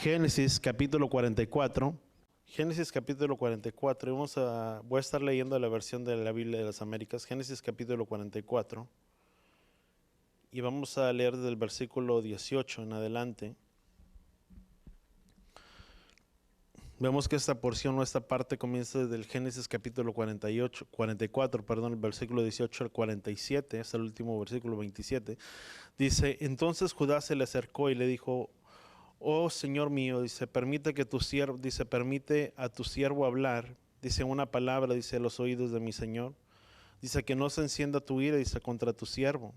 Génesis capítulo 44. Génesis capítulo 44. Voy a estar leyendo la versión de la Biblia de las Américas. Génesis capítulo 44. Y vamos a leer del versículo 18 en adelante. Vemos que esta porción o esta parte comienza desde el Génesis capítulo 44, el versículo 18 al 47, hasta el último versículo 27. Dice: entonces Judá se le acercó y le dijo: oh Señor mío, dice, permite a tu siervo hablar, dice, una palabra, dice, a los oídos de mi Señor. Dice, que no se encienda tu ira, dice, contra tu siervo.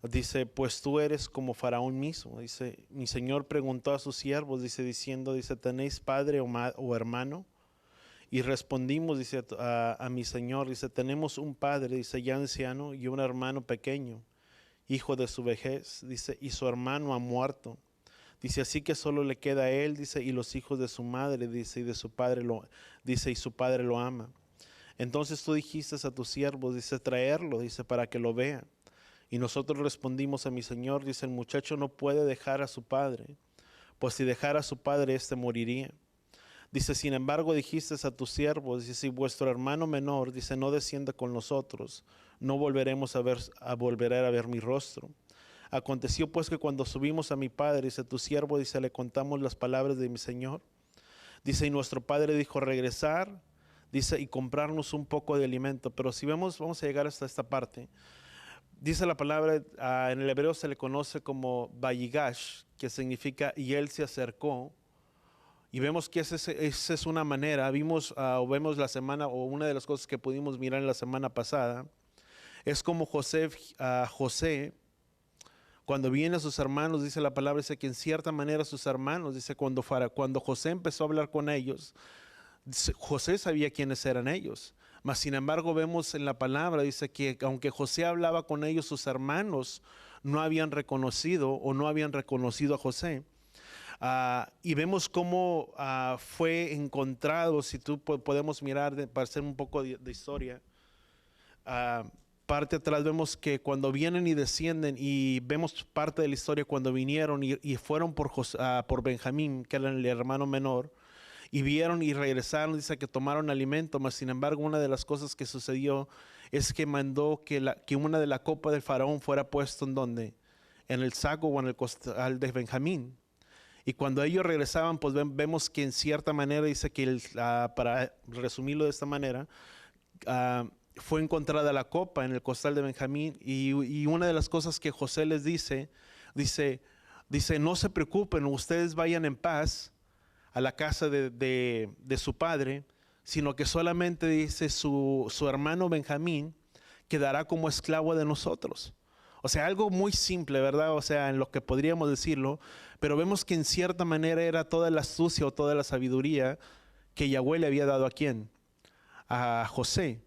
Dice, pues tú eres como Faraón mismo. Dice, mi Señor preguntó a sus siervos, dice, diciendo, dice, ¿tenéis padre o hermano? Y respondimos, dice, a mi Señor, dice, tenemos un padre, dice, ya anciano, y un hermano pequeño, hijo de su vejez, dice, y su hermano ha muerto. Dice, así que solo le queda a él, dice, y los hijos de su madre, dice, y de su padre y su padre lo ama. Entonces tú dijiste a tus siervos, dice, traerlo, dice, para que lo vea. Y nosotros respondimos a mi Señor, dice, el muchacho no puede dejar a su padre, pues si dejara a su padre, éste moriría. Dice, sin embargo, dijiste a tus siervos, dice, si vuestro hermano menor, dice, no descienda con nosotros, no volveremos a ver mi rostro. Aconteció pues que cuando subimos a mi padre, dice, tu siervo, dice, le contamos las palabras de mi Señor. Dice, y nuestro padre dijo, regresar, dice, y comprarnos un poco de alimento. Pero si vamos a llegar hasta esta parte. Dice la palabra, en el hebreo se le conoce como Vayigash, que significa y él se acercó. Y vemos que esa es una manera, vemos la semana, o una de las cosas que pudimos mirar en la semana pasada, es como José, cuando viene a sus hermanos, dice la palabra, dice que en cierta manera sus hermanos, dice cuando José empezó a hablar con ellos, José sabía quiénes eran ellos. Mas sin embargo vemos en la palabra, dice que aunque José hablaba con ellos, sus hermanos no habían reconocido a José. Y vemos cómo fue encontrado, si tú podemos mirar, para hacer un poco de historia, parte atrás vemos que cuando vienen y descienden, y vemos parte de la historia cuando vinieron y fueron por Benjamín, que era el hermano menor, y vieron y regresaron, dice que tomaron alimento, mas sin embargo una de las cosas que sucedió es que mandó que una de la copa del faraón fuera puesto en el saco o en el costal de Benjamín. Y cuando ellos regresaban, pues vemos que en cierta manera, dice que para resumirlo de esta manera, fue encontrada la copa en el costal de Benjamín, y una de las cosas que José les dice, no se preocupen, ustedes vayan en paz a la casa de su padre, sino que solamente, dice, su hermano Benjamín quedará como esclavo de nosotros. O sea, algo muy simple, ¿verdad? O sea, en lo que podríamos decirlo, pero vemos que en cierta manera era toda la astucia o toda la sabiduría que Yahweh le había dado ¿a quién? A José.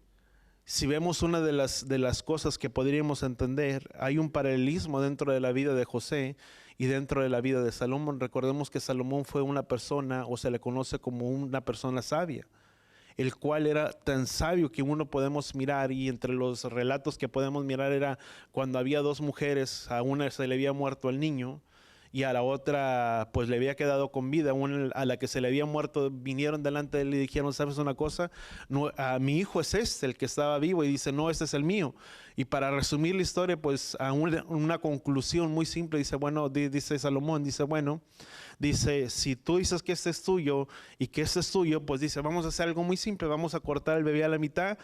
Si vemos una de las cosas que podríamos entender, hay un paralelismo dentro de la vida de José y dentro de la vida de Salomón. Recordemos que Salomón fue una persona, o se le conoce como una persona sabia, el cual era tan sabio que uno podemos mirar, y entre los relatos que podemos mirar era cuando había dos mujeres, a una se le había muerto el niño y a la otra pues le había quedado con vida. A la que se le había muerto vinieron delante de él y dijeron, ¿sabes una cosa? No, mi hijo es el que estaba vivo, y dice, no, este es el mío. Y para resumir la historia, pues a una conclusión muy simple, dice, bueno, dice Salomón, dice, bueno, dice, si tú dices que este es tuyo y que este es tuyo, pues dice, vamos a hacer algo muy simple, vamos a cortar el bebé a la mitad,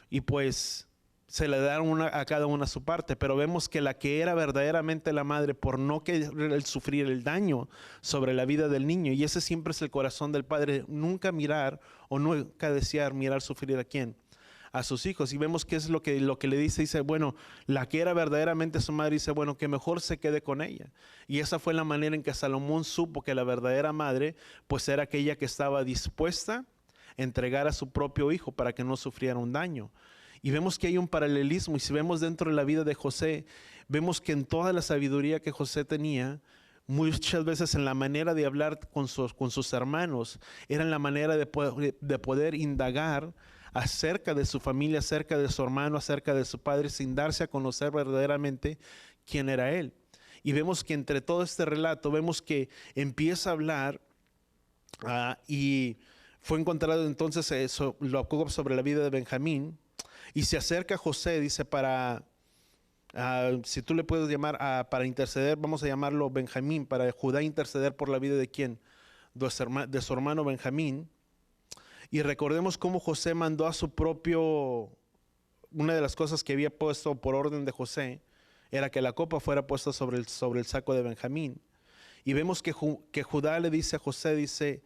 y pues se le da a cada una su parte. Pero vemos que la que era verdaderamente la madre, por no querer sufrir el daño sobre la vida del niño, y ese siempre es el corazón del padre, nunca mirar o nunca desear mirar sufrir ¿a quién? A sus hijos. Y vemos que es lo que le dice, bueno, la que era verdaderamente su madre, dice, bueno, que mejor se quede con ella. Y esa fue la manera en que Salomón supo que la verdadera madre pues era aquella que estaba dispuesta a entregar a su propio hijo para que no sufriera un daño. Y vemos que hay un paralelismo, y si vemos dentro de la vida de José, vemos que en toda la sabiduría que José tenía, muchas veces en la manera de hablar con sus hermanos, era en la manera de poder indagar acerca de su familia, acerca de su hermano, acerca de su padre, sin darse a conocer verdaderamente quién era él. Y vemos que entre todo este relato, vemos que empieza a hablar y fue encontrado entonces Jacob sobre la vida de Benjamín. Y se acerca a José, dice, si tú le puedes llamar, para interceder, vamos a llamarlo Benjamín, para Judá interceder por la vida de quién, de su hermano Benjamín. Y recordemos cómo José mandó a su propio, una de las cosas que había puesto por orden de José, era que la copa fuera puesta sobre el saco de Benjamín. Y vemos que Judá le dice a José, dice,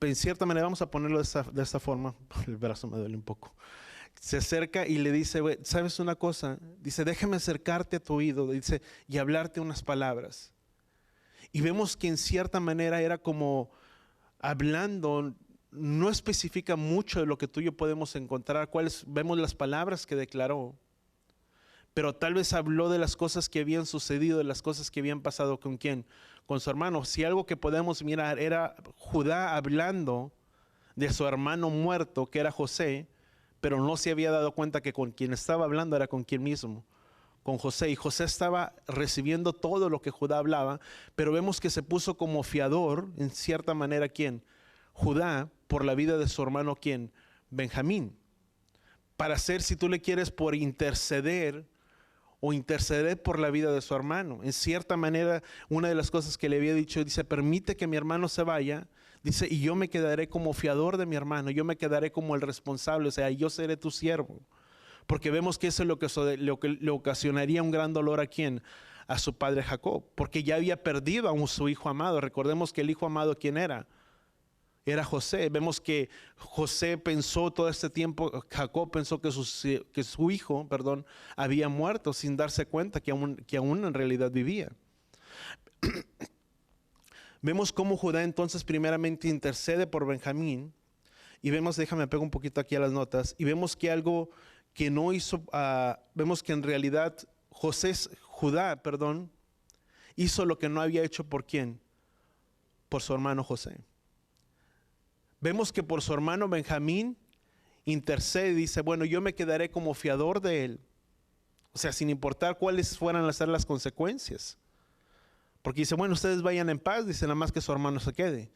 en cierta manera, vamos a ponerlo de esta forma, el brazo me duele un poco. Se acerca y le dice, ¿sabes una cosa? Dice, déjame acercarte a tu oído, dice, y hablarte unas palabras. Y vemos que en cierta manera era como hablando, no especifica mucho de lo que tú y yo podemos encontrar, vemos las palabras que declaró, pero tal vez habló de las cosas que habían sucedido, de las cosas que habían pasado con quién, con su hermano. Si algo que podemos mirar era Judá hablando de su hermano muerto, que era José, pero no se había dado cuenta que con quien estaba hablando era con quien mismo, con José. Y José estaba recibiendo todo lo que Judá hablaba, pero vemos que se puso como fiador, en cierta manera, ¿quién? Judá, por la vida de su hermano, ¿quién? Benjamín. Para hacer, si tú le quieres, por interceder o interceder por la vida de su hermano. En cierta manera, una de las cosas que le había dicho, dice, permite que mi hermano se vaya, dice, y yo me quedaré como fiador de mi hermano, yo me quedaré como el responsable, o sea, yo seré tu siervo. Porque vemos que eso es lo que le ocasionaría un gran dolor a quién, a su padre Jacob, porque ya había perdido a su hijo amado. Recordemos que el hijo amado, ¿quién era? Era José. Vemos que José pensó todo este tiempo, Jacob pensó que su hijo, había muerto sin darse cuenta que aún en realidad vivía. Vemos cómo Judá entonces primeramente intercede por Benjamín y vemos, déjame pego un poquito aquí a las notas, y vemos que algo que no hizo, vemos que en realidad Judá, hizo lo que no había hecho por quién, por su hermano José. Vemos que por su hermano Benjamín intercede y dice, bueno, yo me quedaré como fiador de él. O sea, sin importar cuáles fueran a ser las consecuencias. Porque dice, bueno, ustedes vayan en paz, dice, nada más que su hermano se quede.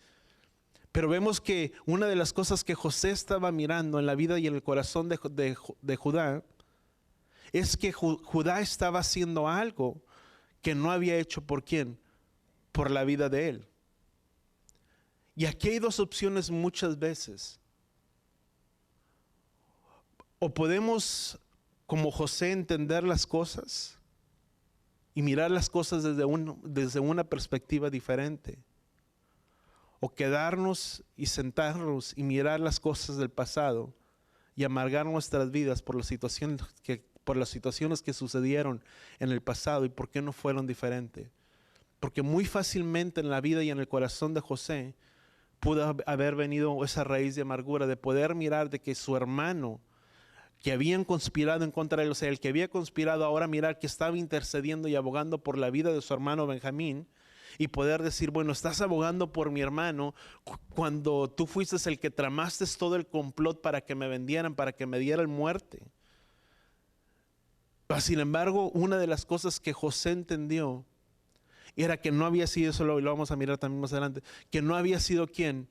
Pero vemos que una de las cosas que José estaba mirando en la vida y en el corazón de Judá es que Judá estaba haciendo algo que no había hecho por quién, por la vida de él. Y aquí hay dos opciones muchas veces. O podemos, como José, entender las cosas y mirar las cosas desde una perspectiva diferente. O quedarnos y sentarnos y mirar las cosas del pasado y amargar nuestras vidas por las situaciones que sucedieron en el pasado y por qué no fueron diferentes. Porque muy fácilmente en la vida y en el corazón de José pudo haber venido esa raíz de amargura, de poder mirar de que su hermano, que habían conspirado en contra de él, o sea, el que había conspirado, ahora mirar que estaba intercediendo y abogando por la vida de su hermano Benjamín, y poder decir, bueno, estás abogando por mi hermano cuando tú fuiste el que tramaste todo el complot para que me vendieran, para que me dieran muerte. Pero, sin embargo, una de las cosas que José entendió era que no había sido, eso lo vamos a mirar también más adelante, que no había sido quién,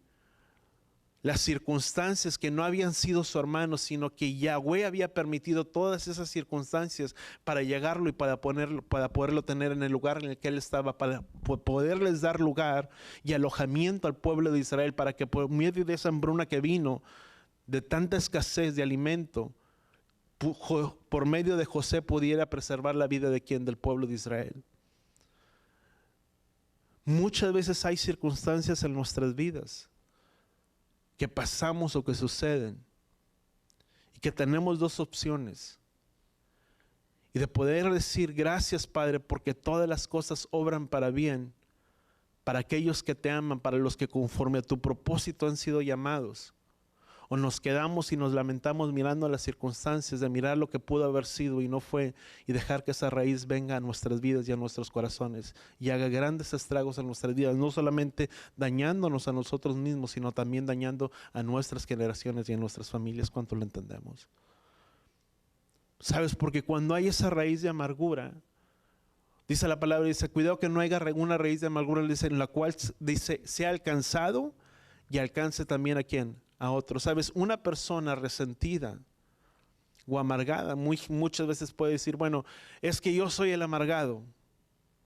las circunstancias, que no habían sido su hermano, sino que Yahweh había permitido todas esas circunstancias para llegarlo y para poderlo tener en el lugar en el que él estaba, para poderles dar lugar y alojamiento al pueblo de Israel, para que por medio de esa hambruna que vino, de tanta escasez de alimento, por medio de José pudiera preservar la vida de quién, del pueblo de Israel. Muchas veces hay circunstancias en nuestras vidas que pasamos o que suceden y que tenemos dos opciones, y de poder decir gracias, Padre, porque todas las cosas obran para bien para aquellos que te aman, para los que conforme a tu propósito han sido llamados. O nos quedamos y nos lamentamos mirando las circunstancias, de mirar lo que pudo haber sido y no fue, y dejar que esa raíz venga a nuestras vidas y a nuestros corazones y haga grandes estragos en nuestras vidas, no solamente dañándonos a nosotros mismos, sino también dañando a nuestras generaciones y a nuestras familias. ¿Cuánto lo entendemos? ¿Sabes? Porque cuando hay esa raíz de amargura, dice la palabra, dice, cuidado que no haya una raíz de amargura, dice, en la cual dice, sea alcanzado y alcance también a quién, a otro. ¿Sabes? Una persona resentida o amargada muchas veces puede decir, bueno, es que yo soy el amargado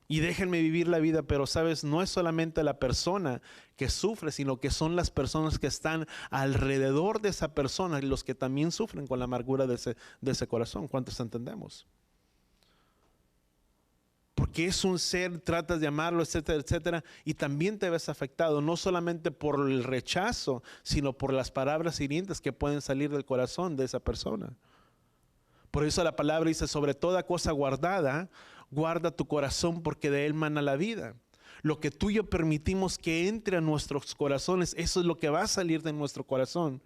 y déjenme vivir la vida, pero sabes, no es solamente la persona que sufre, sino que son las personas que están alrededor de esa persona los que también sufren con la amargura de ese corazón. ¿Cuántos entendemos? Porque es un ser, tratas de amarlo, etcétera, etcétera, y también te ves afectado, no solamente por el rechazo, sino por las palabras hirientes que pueden salir del corazón de esa persona. Por eso la palabra dice, sobre toda cosa guardada, guarda tu corazón porque de él mana la vida. Lo que tú y yo permitimos que entre a nuestros corazones, eso es lo que va a salir de nuestro corazón.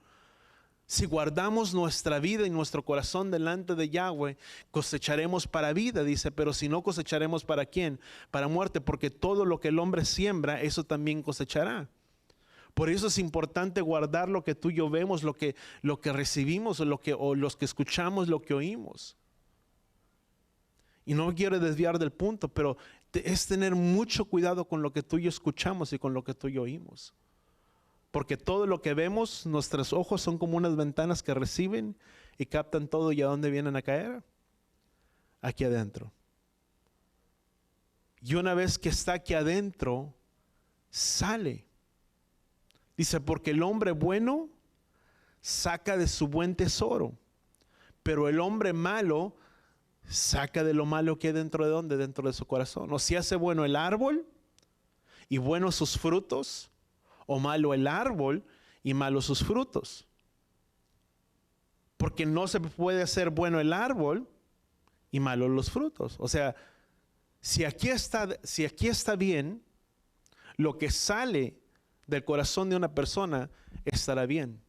Si guardamos nuestra vida y nuestro corazón delante de Yahweh, cosecharemos para vida, dice, pero si no cosecharemos, ¿para quién? Para muerte, porque todo lo que el hombre siembra, eso también cosechará. Por eso es importante guardar lo que tú y yo vemos, lo que recibimos, o los que escuchamos, lo que oímos. Y no quiero desviar del punto, pero es tener mucho cuidado con lo que tú y yo escuchamos y con lo que tú y yo oímos. Porque todo lo que vemos, nuestros ojos son como unas ventanas que reciben y captan todo. ¿Y a dónde vienen a caer? Aquí adentro. Y una vez que está aquí adentro, sale. Dice, porque el hombre bueno saca de su buen tesoro, pero el hombre malo saca de lo malo que hay dentro de ¿dónde? Dentro de su corazón. O si hace bueno el árbol y buenos sus frutos, o malo el árbol y malos sus frutos. Porque no se puede hacer bueno el árbol y malos los frutos. O sea, si aquí está bien, lo que sale del corazón de una persona estará bien.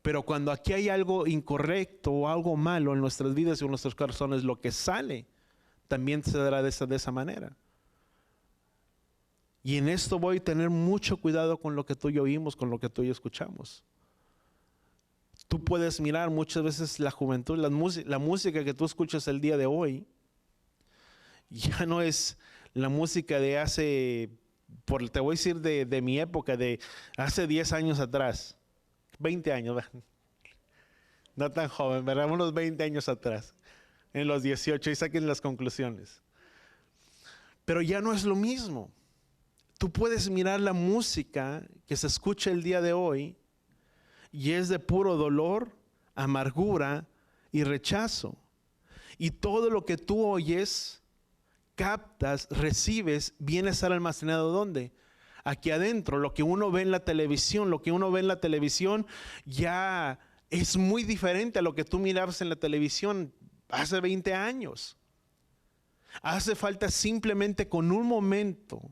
Pero cuando aquí hay algo incorrecto o algo malo en nuestras vidas y en nuestros corazones, lo que sale también se dará de esa manera. Y en esto voy a tener mucho cuidado con lo que tú y yo oímos, con lo que tú y yo escuchamos. Tú puedes mirar muchas veces la juventud, la música que tú escuchas el día de hoy, ya no es la música de hace, te voy a decir de mi época, de hace 10 años atrás, 20 años, no tan joven, ¿verdad? Unos 20 años atrás, en los 18, y saquen las conclusiones. Pero ya no es lo mismo. Tú puedes mirar la música que se escucha el día de hoy y es de puro dolor, amargura y rechazo. Y todo lo que tú oyes, captas, recibes, viene a estar almacenado ¿dónde? Aquí adentro. Lo que uno ve en la televisión, ya es muy diferente a lo que tú mirabas en la televisión hace 20 años. Hace falta simplemente con un momento,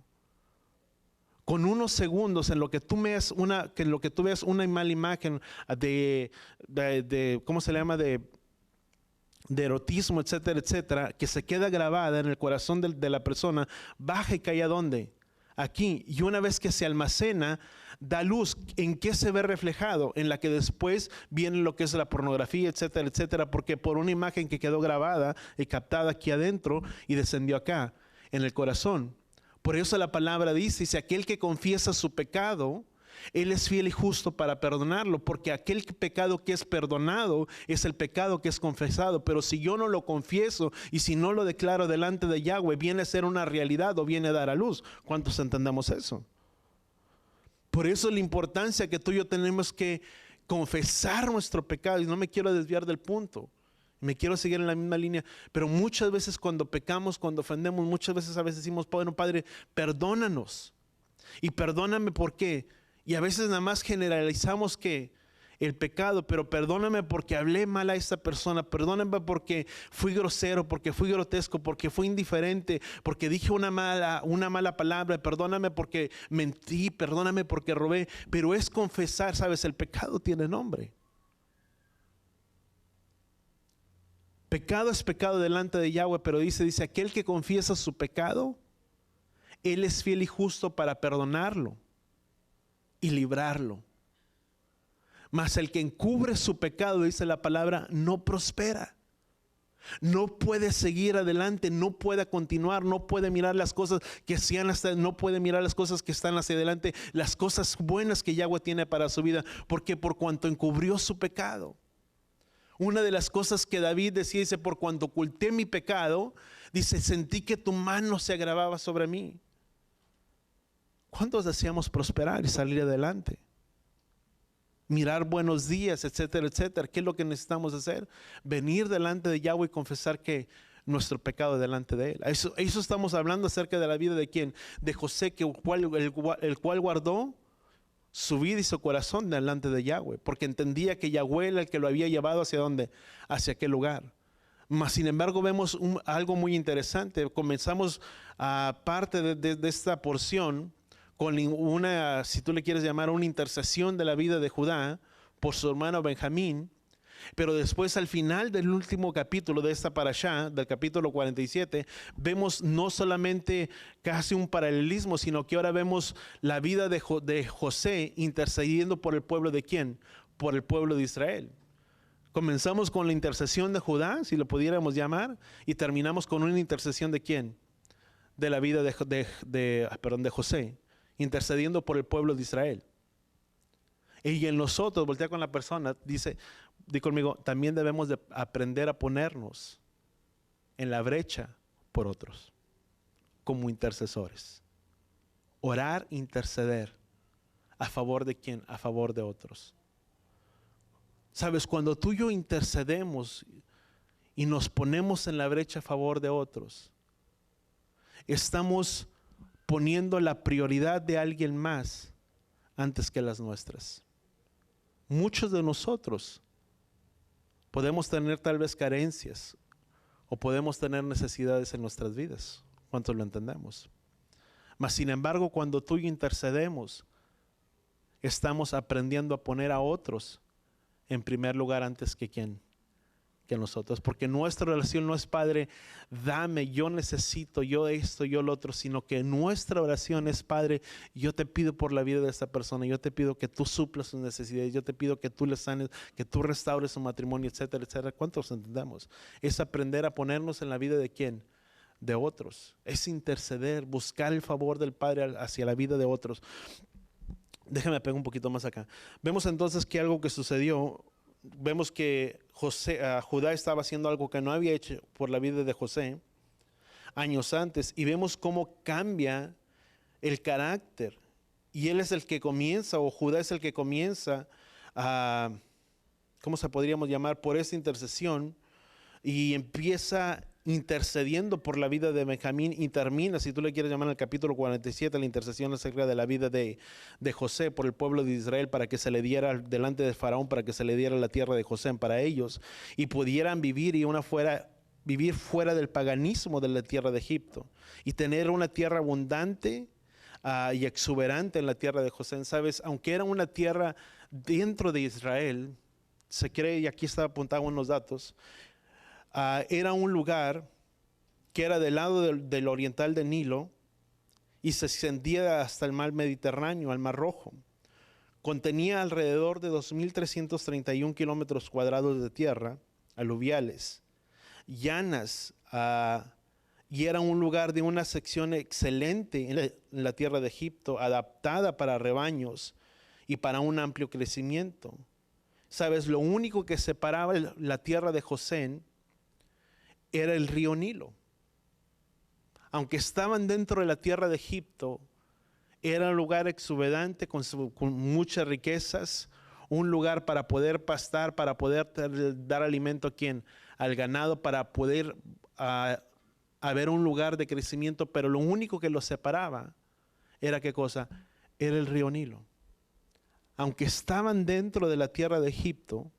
con unos segundos en lo que tú veas una mala imagen de ¿cómo se le llama? De erotismo, etcétera, etcétera, que se queda grabada en el corazón de la persona, baja y cae ¿a dónde? Aquí. Y una vez que se almacena, da luz. ¿En qué se ve reflejado? En la que después viene lo que es la pornografía, etcétera, etcétera, porque por una imagen que quedó grabada y captada aquí adentro y descendió acá, en el corazón. Por eso la palabra dice, aquel que confiesa su pecado, Él es fiel y justo para perdonarlo, porque aquel pecado que es perdonado es el pecado que es confesado. Pero si yo no lo confieso y si no lo declaro delante de Yahweh, viene a ser una realidad o viene a dar a luz. ¿Cuántos entendemos eso? Por eso la importancia que tú y yo tenemos que confesar nuestro pecado. Y no me quiero desviar del punto, me quiero seguir en la misma línea, pero muchas veces cuando pecamos, cuando ofendemos, muchas veces a veces decimos, bueno, Padre, perdónanos. Y perdóname ¿por qué? Y a veces nada más generalizamos que el pecado, pero perdóname porque hablé mal a esta persona, perdóname porque fui grosero, porque fui grotesco, porque fui indiferente, porque dije una mala palabra, perdóname porque mentí, perdóname porque robé. Pero es confesar, ¿sabes? El pecado tiene nombre. Pecado es pecado delante de Yahweh, pero dice, aquel que confiesa su pecado, Él es fiel y justo para perdonarlo y librarlo. Mas el que encubre su pecado, dice la palabra, no prospera. No puede seguir adelante, no puede continuar, no puede mirar las cosas que sean no puede mirar las cosas que están hacia adelante, las cosas buenas que Yahweh tiene para su vida, porque por cuanto encubrió su pecado. Una de las cosas que David decía, dice, por cuanto oculté mi pecado, dice, sentí que tu mano se agravaba sobre mí. ¿Cuántos deseamos prosperar y salir adelante? Mirar buenos días, etcétera, etcétera. ¿Qué es lo que necesitamos hacer? Venir delante de Yahweh y confesar que nuestro pecado delante de Él. Eso estamos hablando acerca de la vida de quién, de José, el cual guardó su vida y su corazón delante de Yahweh, porque entendía que Yahweh era el que lo había llevado hacia dónde, hacia aquel lugar. Mas sin embargo vemos algo muy interesante. Comenzamos a parte de esta porción con una, si tú le quieres llamar, una intercesión de la vida de Judá por su hermano Benjamín. Pero después al final del último capítulo de esta parashá, del capítulo 47, vemos no solamente casi un paralelismo, sino que ahora vemos la vida de José intercediendo por el pueblo de quién, por el pueblo de Israel. Comenzamos con la intercesión de Judá, si lo pudiéramos llamar, y terminamos con una intercesión de quién, de la vida de José, intercediendo por el pueblo de Israel. Y en nosotros, voltea con la persona, di conmigo, también debemos de aprender a ponernos en la brecha por otros, como intercesores. Orar, interceder, ¿a favor de quién? A favor de otros. Sabes, cuando tú y yo intercedemos y nos ponemos en la brecha a favor de otros, estamos poniendo la prioridad de alguien más antes que las nuestras. Muchos de nosotros podemos tener tal vez carencias o podemos tener necesidades en nuestras vidas. ¿Cuántos lo entendemos? Mas sin embargo, cuando tú y yo intercedemos, estamos aprendiendo a poner a otros en primer lugar antes que quién, que nosotros, porque nuestra oración no es Padre, dame, yo necesito, yo esto, yo lo otro, sino que nuestra oración es Padre, yo te pido por la vida de esta persona, yo te pido que tú suplas sus necesidades, yo te pido que tú le sanes, que tú restaures su matrimonio, etcétera, etcétera. ¿Cuántos entendemos? Es aprender a ponernos en la vida de quién, de otros, es interceder, buscar el favor del Padre hacia la vida de otros. Déjame pegar un poquito más acá. Vemos entonces que algo que sucedió, vemos que Judá estaba haciendo algo que no había hecho por la vida de José años antes, y vemos cómo cambia el carácter, y él es el que comienza, o Judá es el que comienza a, ¿cómo se podríamos llamar? Por esa intercesión, y empieza intercediendo por la vida de Benjamín y termina, si tú le quieres llamar, en el capítulo 47, la intercesión acerca de la vida de José por el pueblo de Israel, para que se le diera delante de Faraón, para que se le diera la tierra de José para ellos y pudieran vivir vivir fuera del paganismo de la tierra de Egipto y tener una tierra abundante y exuberante en la tierra de José. Sabes, aunque era una tierra dentro de Israel, se cree, y aquí está apuntado unos datos, era un lugar que era del lado del oriental del Nilo y se extendía hasta el mar Mediterráneo, al Mar Rojo. Contenía alrededor de 2,331 kilómetros cuadrados de tierra aluviales, llanas, y era un lugar de una sección excelente en la tierra de Egipto, adaptada para rebaños y para un amplio crecimiento. Sabes, lo único que separaba la tierra de José era el río Nilo. Aunque estaban dentro de la tierra de Egipto, era un lugar exuberante con muchas riquezas, un lugar para poder pastar, para poder dar alimento a quién, al ganado, para poder haber un lugar de crecimiento, pero lo único que los separaba era ¿qué cosa? Era el río Nilo. Aunque estaban dentro de la tierra de Egipto,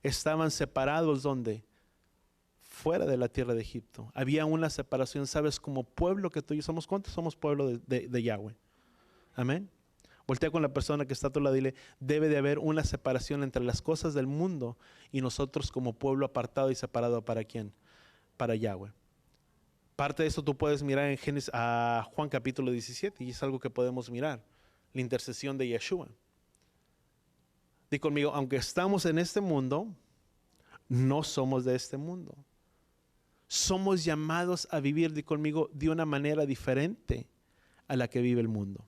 estaban separados ¿dónde? Fuera de la tierra de Egipto. Había una separación, ¿sabes? Como pueblo que tú y yo somos, ¿cuántos somos pueblo de Yahweh? Amén. Voltea con la persona que está a tu lado y dile, debe de haber una separación entre las cosas del mundo y nosotros como pueblo apartado y separado. ¿Para quién? Para Yahweh. Parte de eso tú puedes mirar en Génesis, a Juan capítulo 17, y es algo que podemos mirar, la intercesión de Yeshua. Di conmigo, aunque estamos en este mundo, no somos de este mundo. somos llamados a vivir, di conmigo, de una manera diferente a la que vive el mundo.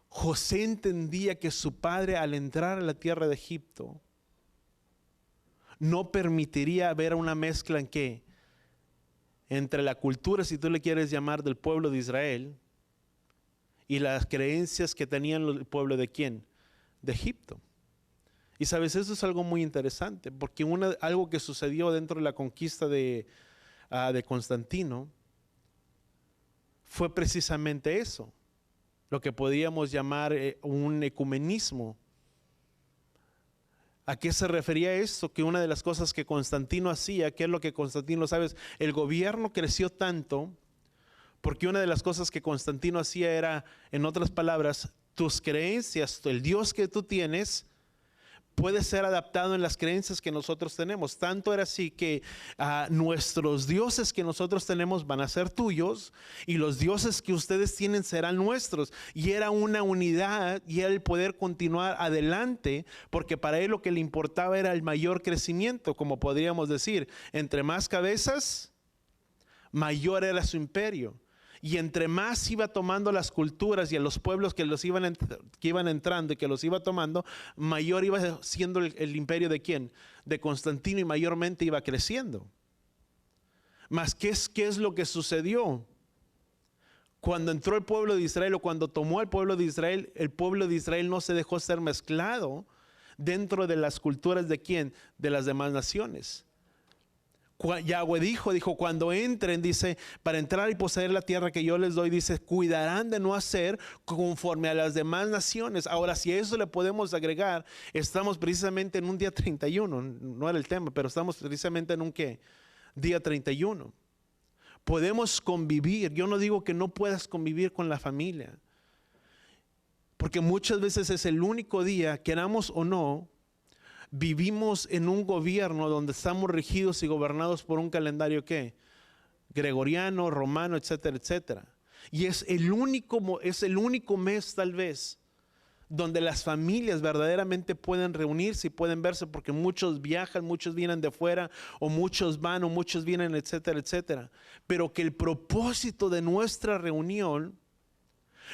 José entendía que su padre, al entrar a la tierra de Egipto, no permitiría ver una mezcla en qué, entre la cultura, si tú le quieres llamar, del pueblo de Israel y las creencias que tenían el pueblo de quién, de Egipto. Y sabes, eso es algo muy interesante, porque algo que sucedió dentro de la conquista de Constantino fue precisamente eso, lo que podríamos llamar un ecumenismo. ¿A qué se refería esto? Que una de las cosas que Constantino hacía, ¿qué es lo que Constantino, sabes? El gobierno creció tanto porque una de las cosas que Constantino hacía era, en otras palabras, tus creencias, el Dios que tú tienes, puede ser adaptado en las creencias que nosotros tenemos. Tanto era así que nuestros dioses que nosotros tenemos van a ser tuyos y los dioses que ustedes tienen serán nuestros. Y era una unidad y era el poder continuar adelante, porque para él lo que le importaba era el mayor crecimiento, como podríamos decir. Entre más cabezas, mayor era su imperio. Y entre más iba tomando las culturas y a los pueblos que iban entrando y que los iba tomando, mayor iba siendo el imperio de quién, de Constantino, y mayormente iba creciendo. Mas ¿qué es lo que sucedió? Cuando entró el pueblo de Israel, o cuando tomó el pueblo de Israel no se dejó ser mezclado dentro de las culturas de quién, de las demás naciones. Yahweh dijo, cuando entren, dice, para entrar y poseer la tierra que yo les doy, dice, cuidarán de no hacer conforme a las demás naciones. Ahora, si a eso le podemos agregar, estamos precisamente en un día 31, no era el tema, pero estamos precisamente en un ¿qué? Día 31. Podemos convivir. Yo no digo que no puedas convivir con la familia, porque muchas veces es el único día, queramos o no. Vivimos en un gobierno donde estamos regidos y gobernados por un calendario ¿qué? Gregoriano, romano, etcétera, etcétera. Y es el único mes tal vez donde las familias verdaderamente pueden reunirse y pueden verse, porque muchos viajan, muchos vienen de fuera, o muchos van, o muchos vienen, etcétera, etcétera. Pero que el propósito de nuestra reunión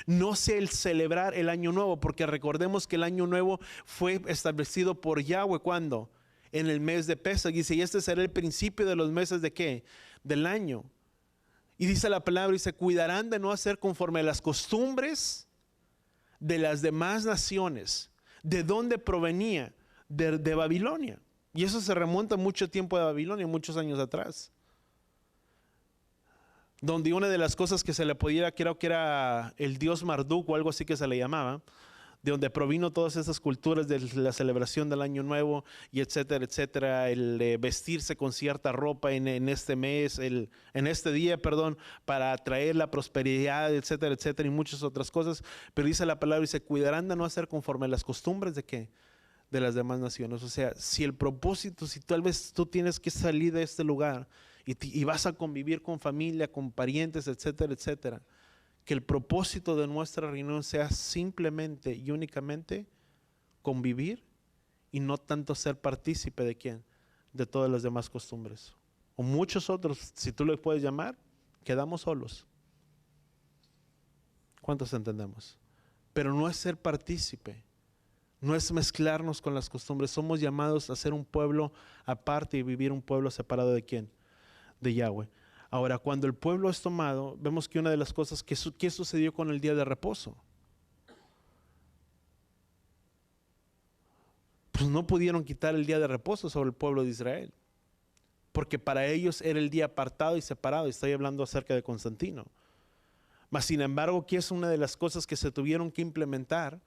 no sea el celebrar el año nuevo, porque recordemos que el año nuevo fue establecido por Yahweh, ¿cuándo? En el mes de Pesach. Dice, y este será el principio de los meses de ¿qué? Del año. Y dice la palabra, dice, cuidarán de no hacer conforme a las costumbres de las demás naciones. ¿De dónde provenía? De Babilonia. Y eso se remonta mucho tiempo de Babilonia, muchos años atrás. Donde una de las cosas que se le podía, creo que era el dios Marduk o algo así que se le llamaba, de donde provino todas esas culturas de la celebración del año nuevo y etcétera, etcétera, el vestirse con cierta ropa en este mes, en este día, perdón, para atraer la prosperidad, etcétera, etcétera, y muchas otras cosas. Pero dice la palabra, dice, cuidarán de no hacer conforme a las costumbres de ¿qué? De las demás naciones. O sea, si el propósito, si tal vez tú tienes que salir de este lugar y vas a convivir con familia, con parientes, etcétera, etcétera, que el propósito de nuestra reunión sea simplemente y únicamente convivir y no tanto ser partícipe de quién, de todas las demás costumbres. O muchos otros, si tú le puedes llamar, quedamos solos. ¿Cuántos entendemos? Pero no es ser partícipe, no es mezclarnos con las costumbres. Somos llamados a ser un pueblo aparte y vivir un pueblo separado de quién, de Yahweh. Ahora, cuando el pueblo es tomado, vemos que una de las cosas que sucedió con el día de reposo, pues no pudieron quitar el día de reposo sobre el pueblo de Israel, porque para ellos era el día apartado y separado. Estoy hablando acerca de Constantino. Mas sin embargo, que es una de las cosas que se tuvieron que implementar.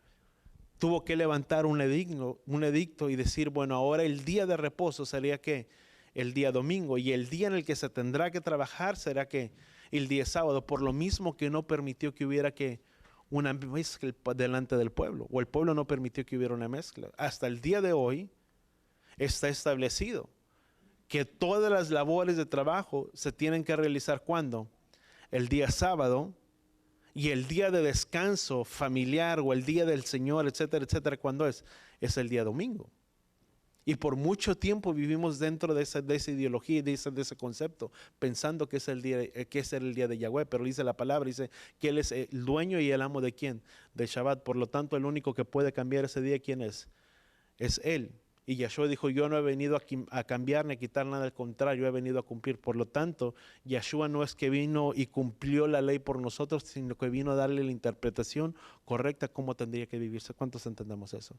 Tuvo que levantar un edicto y decir, bueno, ahora el día de reposo sería ¿qué? El día domingo, y el día en el que se tendrá que trabajar será ¿qué? El día sábado, por lo mismo que no permitió que hubiera ¿qué? Una mezcla delante del pueblo, o el pueblo no permitió que hubiera una mezcla. Hasta el día de hoy está establecido que todas las labores de trabajo se tienen que realizar ¿cuándo? El día sábado, y el día de descanso familiar o el día del Señor, etcétera, etcétera, ¿cuándo es? Es el día domingo. Y por mucho tiempo vivimos dentro de esa ideología y de ese concepto, pensando que que ese era el día de Yahweh. Pero dice la palabra, dice que Él es el dueño y el amo de ¿quién? De Shabbat. Por lo tanto, el único que puede cambiar ese día, ¿quién es? Es Él. Y Yahshua dijo, yo no he venido a cambiar ni a quitar nada, al contrario, he venido a cumplir. Por lo tanto, Yahshua no es que vino y cumplió la ley por nosotros, sino que vino a darle la interpretación correcta cómo tendría que vivirse. ¿Cuántos entendemos eso?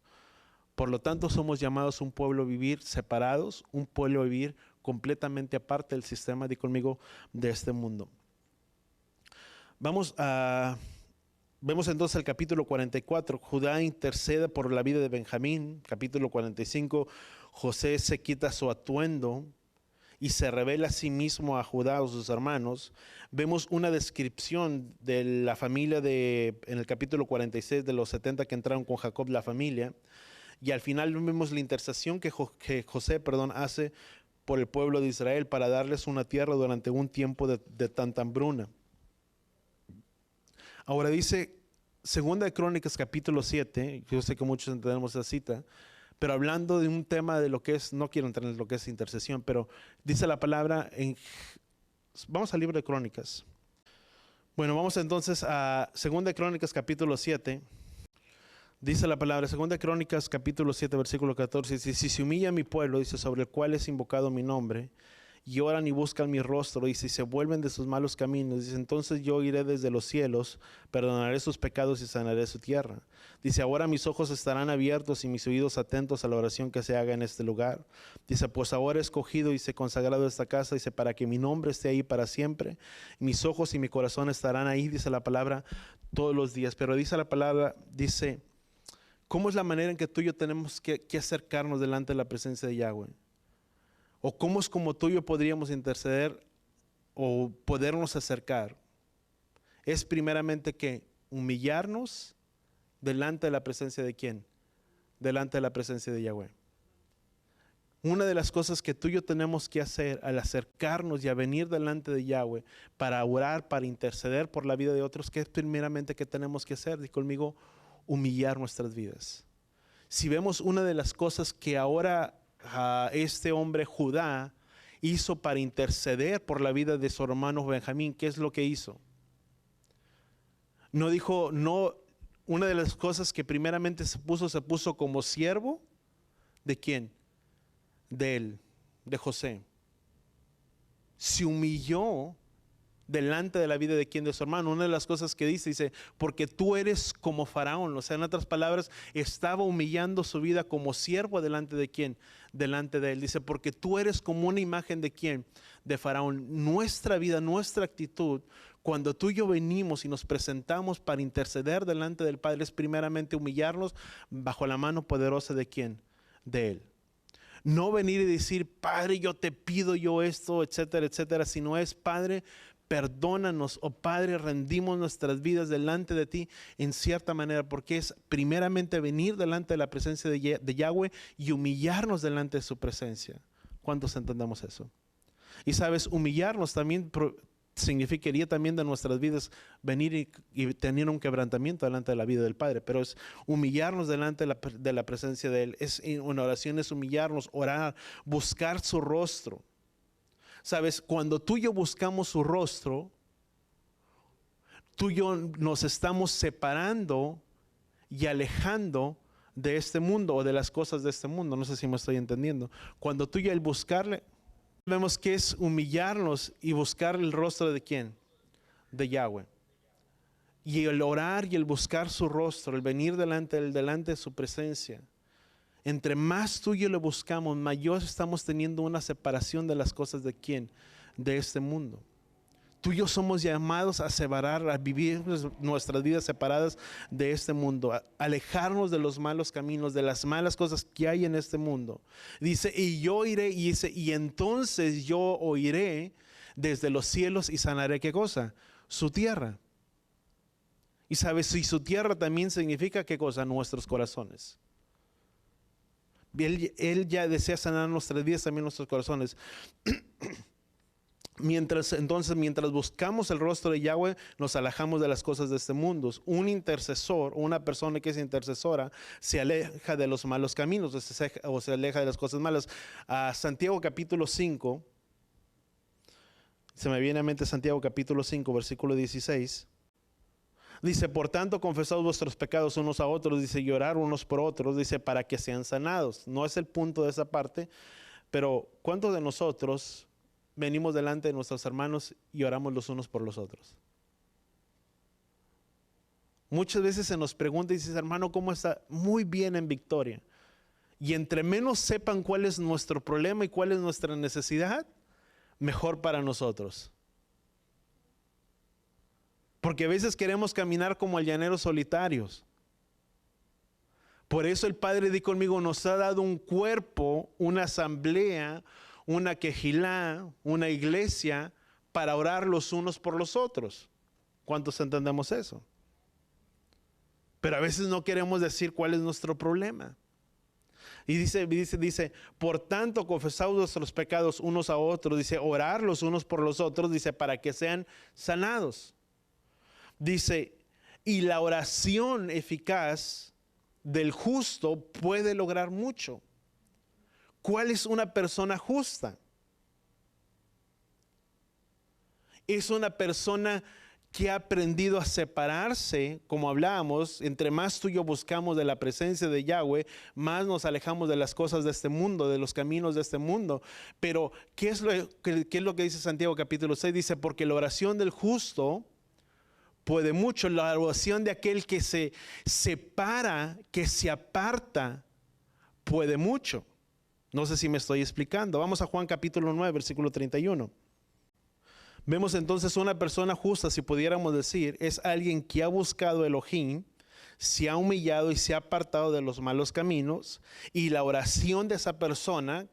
Por lo tanto, somos llamados un pueblo a vivir separados, un pueblo a vivir completamente aparte del sistema, di conmigo, de este mundo. Vemos entonces el capítulo 44, Judá intercede por la vida de Benjamín. Capítulo 45, José se quita su atuendo y se revela a sí mismo a Judá, a sus hermanos. Vemos una descripción de la familia en el capítulo 46, de los 70 que entraron con Jacob, la familia. Y al final vemos la intercesión que José hace por el pueblo de Israel para darles una tierra durante un tiempo de tanta hambruna. Ahora dice, Segunda de Crónicas capítulo 7, yo sé que muchos entendemos esa cita, pero hablando de un tema de lo que es, no quiero entrar en lo que es intercesión, pero dice la palabra, vamos al libro de Crónicas. Bueno, vamos entonces a Segunda de Crónicas capítulo 7. Dice la palabra, Segunda de Crónicas capítulo 7, versículo 14, dice, si se humilla mi pueblo, dice, sobre el cual es invocado mi nombre, y oran y buscan mi rostro, y si se vuelven de sus malos caminos, dice, entonces yo iré desde los cielos, perdonaré sus pecados y sanaré su tierra. Dice, ahora mis ojos estarán abiertos y mis oídos atentos a la oración que se haga en este lugar. Dice, pues ahora he escogido y se consagrado esta casa, dice, para que mi nombre esté ahí para siempre. Mis ojos y mi corazón estarán ahí, dice la palabra, todos los días. Pero dice la palabra, dice, ¿cómo es la manera en que tú y yo tenemos que acercarnos delante de la presencia de Yahweh? ¿O cómo es como tú y yo podríamos interceder o podernos acercar? Es primeramente que humillarnos delante de la presencia de ¿quién? Delante de la presencia de Yahweh. Una de las cosas que tú y yo tenemos que hacer al acercarnos y a venir delante de Yahweh para orar, para interceder por la vida de otros, ¿qué es primeramente que tenemos que hacer? Di conmigo, humillar nuestras vidas. Si vemos una de las cosas que ahora este hombre Judá hizo para interceder por la vida de su hermano Benjamín, ¿qué es lo que hizo? No dijo, no, una de las cosas que primeramente se puso como siervo, ¿de quién? De él, de José. Se humilló delante de la vida de quien, de su hermano. Una de las cosas que dice, porque tú eres como Faraón. O sea, en otras palabras, estaba humillando su vida como siervo delante de quién, delante de él. Dice, porque tú eres como una imagen de quién, de Faraón. Nuestra vida, nuestra actitud, cuando tú y yo venimos y nos presentamos para interceder delante del Padre, es primeramente humillarnos bajo la mano poderosa de quién, de él. No venir y decir, Padre, yo te pido yo esto, etcétera, etcétera, sino es, Padre, perdónanos, oh Padre, rendimos nuestras vidas delante de ti en cierta manera, porque es primeramente venir delante de la presencia de Yahweh y humillarnos delante de su presencia. ¿Cuántos entendemos eso? Y sabes, humillarnos también significaría también de nuestras vidas venir y tener un quebrantamiento delante de la vida del Padre, pero es humillarnos delante de la presencia de Él. Es una oración, es humillarnos, orar, buscar su rostro. Sabes, cuando tú y yo buscamos su rostro, tú y yo nos estamos separando y alejando de este mundo o de las cosas de este mundo. No sé si me estoy entendiendo. Cuando tú y el buscarle, vemos que es humillarnos y buscar el rostro de ¿quién? De Yahweh. Y el orar y el buscar su rostro, el venir delante de su presencia. Entre más tú y yo le buscamos, mayor estamos teniendo una separación de las cosas de quién, de este mundo. Tú y yo somos llamados a separar, a vivir nuestras vidas separadas de este mundo, a alejarnos de los malos caminos, de las malas cosas que hay en este mundo. Dice, y yo iré, y dice, y entonces yo oiré desde los cielos y sanaré, ¿qué cosa? Su tierra. Y sabes, si su tierra también significa, ¿qué cosa? Nuestros corazones. Él ya desea sanar nuestras vidas, también nuestros corazones. Mientras buscamos el rostro de Yahweh, nos alejamos de las cosas de este mundo. Un intercesor, una persona que es intercesora, se aleja de los malos caminos o se aleja de las cosas malas. Santiago capítulo 5, se me viene a mente Santiago capítulo 5, versículo 16. Dice, por tanto, confesad vuestros pecados unos a otros, dice, y orar unos por otros, dice, para que sean sanados. No es el punto de esa parte, pero ¿cuántos de nosotros venimos delante de nuestros hermanos y oramos los unos por los otros? Muchas veces se nos pregunta y dices, hermano, ¿cómo está? Muy bien, en victoria. Y entre menos sepan cuál es nuestro problema y cuál es nuestra necesidad, mejor para nosotros. Porque a veces queremos caminar como llaneros solitarios. Por eso el Padre dijo conmigo, nos ha dado un cuerpo, una asamblea, una quejilá, una iglesia para orar los unos por los otros. ¿Cuántos entendemos eso? Pero a veces no queremos decir cuál es nuestro problema. Y dice, por tanto, confesad vuestros pecados unos a otros, dice, orar los unos por los otros, dice, para que sean sanados. Dice, y la oración eficaz del justo puede lograr mucho. ¿Cuál es una persona justa? Es una persona que ha aprendido a separarse, como hablábamos, entre más tú y yo buscamos de la presencia de Yahweh, más nos alejamos de las cosas de este mundo, de los caminos de este mundo. Pero, ¿qué es lo que dice Santiago capítulo 6? Dice, porque la oración del justo puede mucho. La oración de aquel que se separa, que se aparta, puede mucho. No sé si me estoy explicando. Vamos a Juan capítulo 9, versículo 31. Vemos entonces una persona justa, si pudiéramos decir, es alguien que ha buscado Elohim, se ha humillado y se ha apartado de los malos caminos, y la oración de esa persona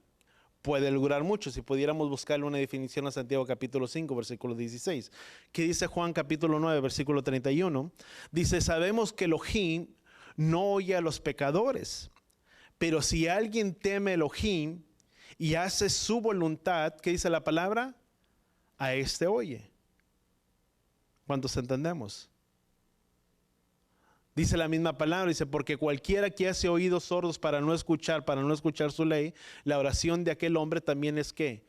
puede lograr mucho. Si pudiéramos buscarle una definición a Santiago capítulo 5, versículo 16. ¿Qué dice Juan capítulo 9, versículo 31? Dice, sabemos que Elohim no oye a los pecadores, pero si alguien teme a Elohim y hace su voluntad, ¿qué dice la palabra? A este oye. ¿Cuántos entendemos? Dice la misma palabra, dice, porque cualquiera que hace oídos sordos para no escuchar su ley, la oración de aquel hombre también es ¿qué?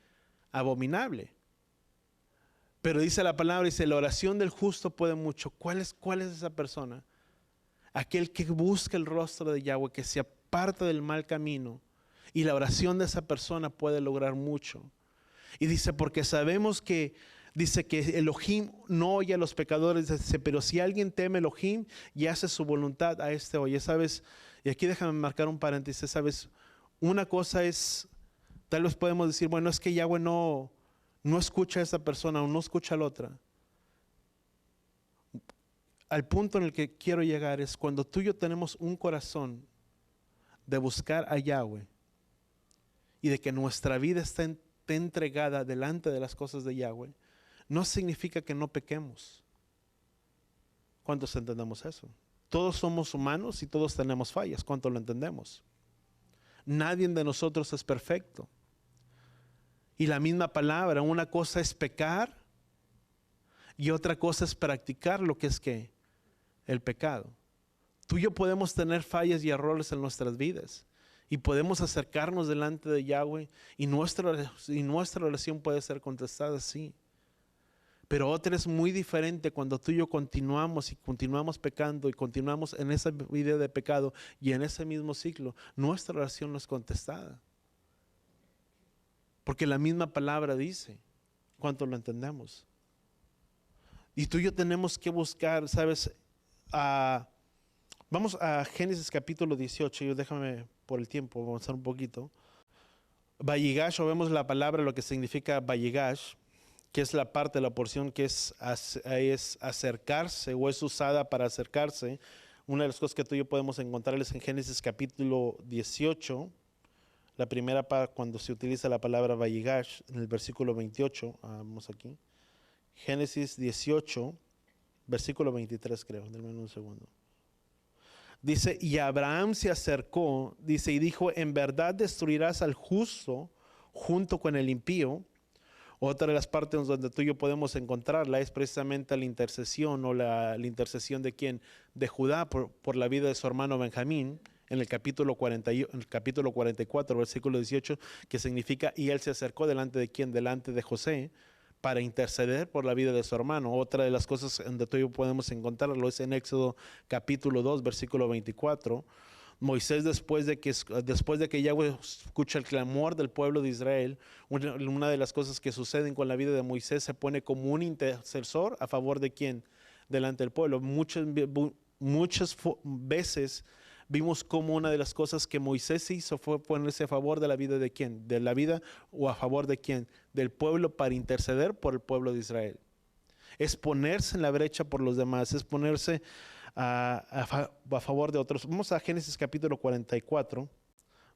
Abominable. Pero dice la palabra, dice, la oración del justo puede mucho. ¿Cuál es esa persona? Aquel que busca el rostro de Yahweh, que se aparta del mal camino, y la oración de esa persona puede lograr mucho. Y dice, porque sabemos que, dice que Elohim no oye a los pecadores, dice, pero si alguien teme a Elohim y hace su voluntad, a este oye. ¿Sabes? Y aquí déjame marcar un paréntesis. ¿Sabes? Una cosa es, tal vez podemos decir, bueno, es que Yahweh no escucha a esa persona o no escucha a la otra. Al punto en el que quiero llegar es cuando tú y yo tenemos un corazón de buscar a Yahweh y de que nuestra vida esté entregada delante de las cosas de Yahweh, no significa que no pequemos. ¿Cuántos entendemos eso? Todos somos humanos y todos tenemos fallas. ¿Cuánto lo entendemos? Nadie de nosotros es perfecto. Y la misma palabra, una cosa es pecar y otra cosa es practicar lo que es ¿qué? El pecado. Tú y yo podemos tener fallas y errores en nuestras vidas. Y podemos acercarnos delante de Yahweh y nuestra oración puede ser contestada, sí. Pero otra es muy diferente cuando tú y yo continuamos pecando y continuamos en esa vida de pecado y en ese mismo ciclo, nuestra oración no es contestada. Porque la misma palabra dice, ¿cuánto lo entendemos? Y tú y yo tenemos que buscar, ¿sabes? Vamos a Génesis capítulo 18, déjame por el tiempo avanzar un poquito. Vayigash, o vemos la palabra, lo que significa Vayigash, que es la parte, la porción que es acercarse o es usada para acercarse. Una de las cosas que tú y yo podemos encontrarles en Génesis capítulo 18, la primera parte cuando se utiliza la palabra Vayigash, en el versículo 28, vamos aquí. Génesis 18, versículo 23 creo, denme un segundo. Dice, y Abraham se acercó, dice, y dijo, en verdad destruirás al justo junto con el impío, Otra de las partes donde tú y yo podemos encontrarla es precisamente la intercesión o la intercesión de quién, de Judá por la vida de su hermano Benjamín, en el capítulo 44, versículo 18, que significa, y él se acercó delante de quién, delante de José, para interceder por la vida de su hermano. Otra de las cosas donde tú y yo podemos encontrarlo es en Éxodo capítulo 2, versículo 24. Moisés, después de que Yahweh escucha el clamor del pueblo de Israel, una de las cosas que suceden con la vida de Moisés, se pone como un intercesor a favor de quién, delante del pueblo. Muchas veces vimos como una de las cosas que Moisés hizo fue ponerse a favor de la vida de quién, de la vida o a favor de quién, del pueblo, para interceder por el pueblo de Israel. Es ponerse en la brecha por los demás, es ponerse a favor de otros. Vamos a Génesis capítulo 44,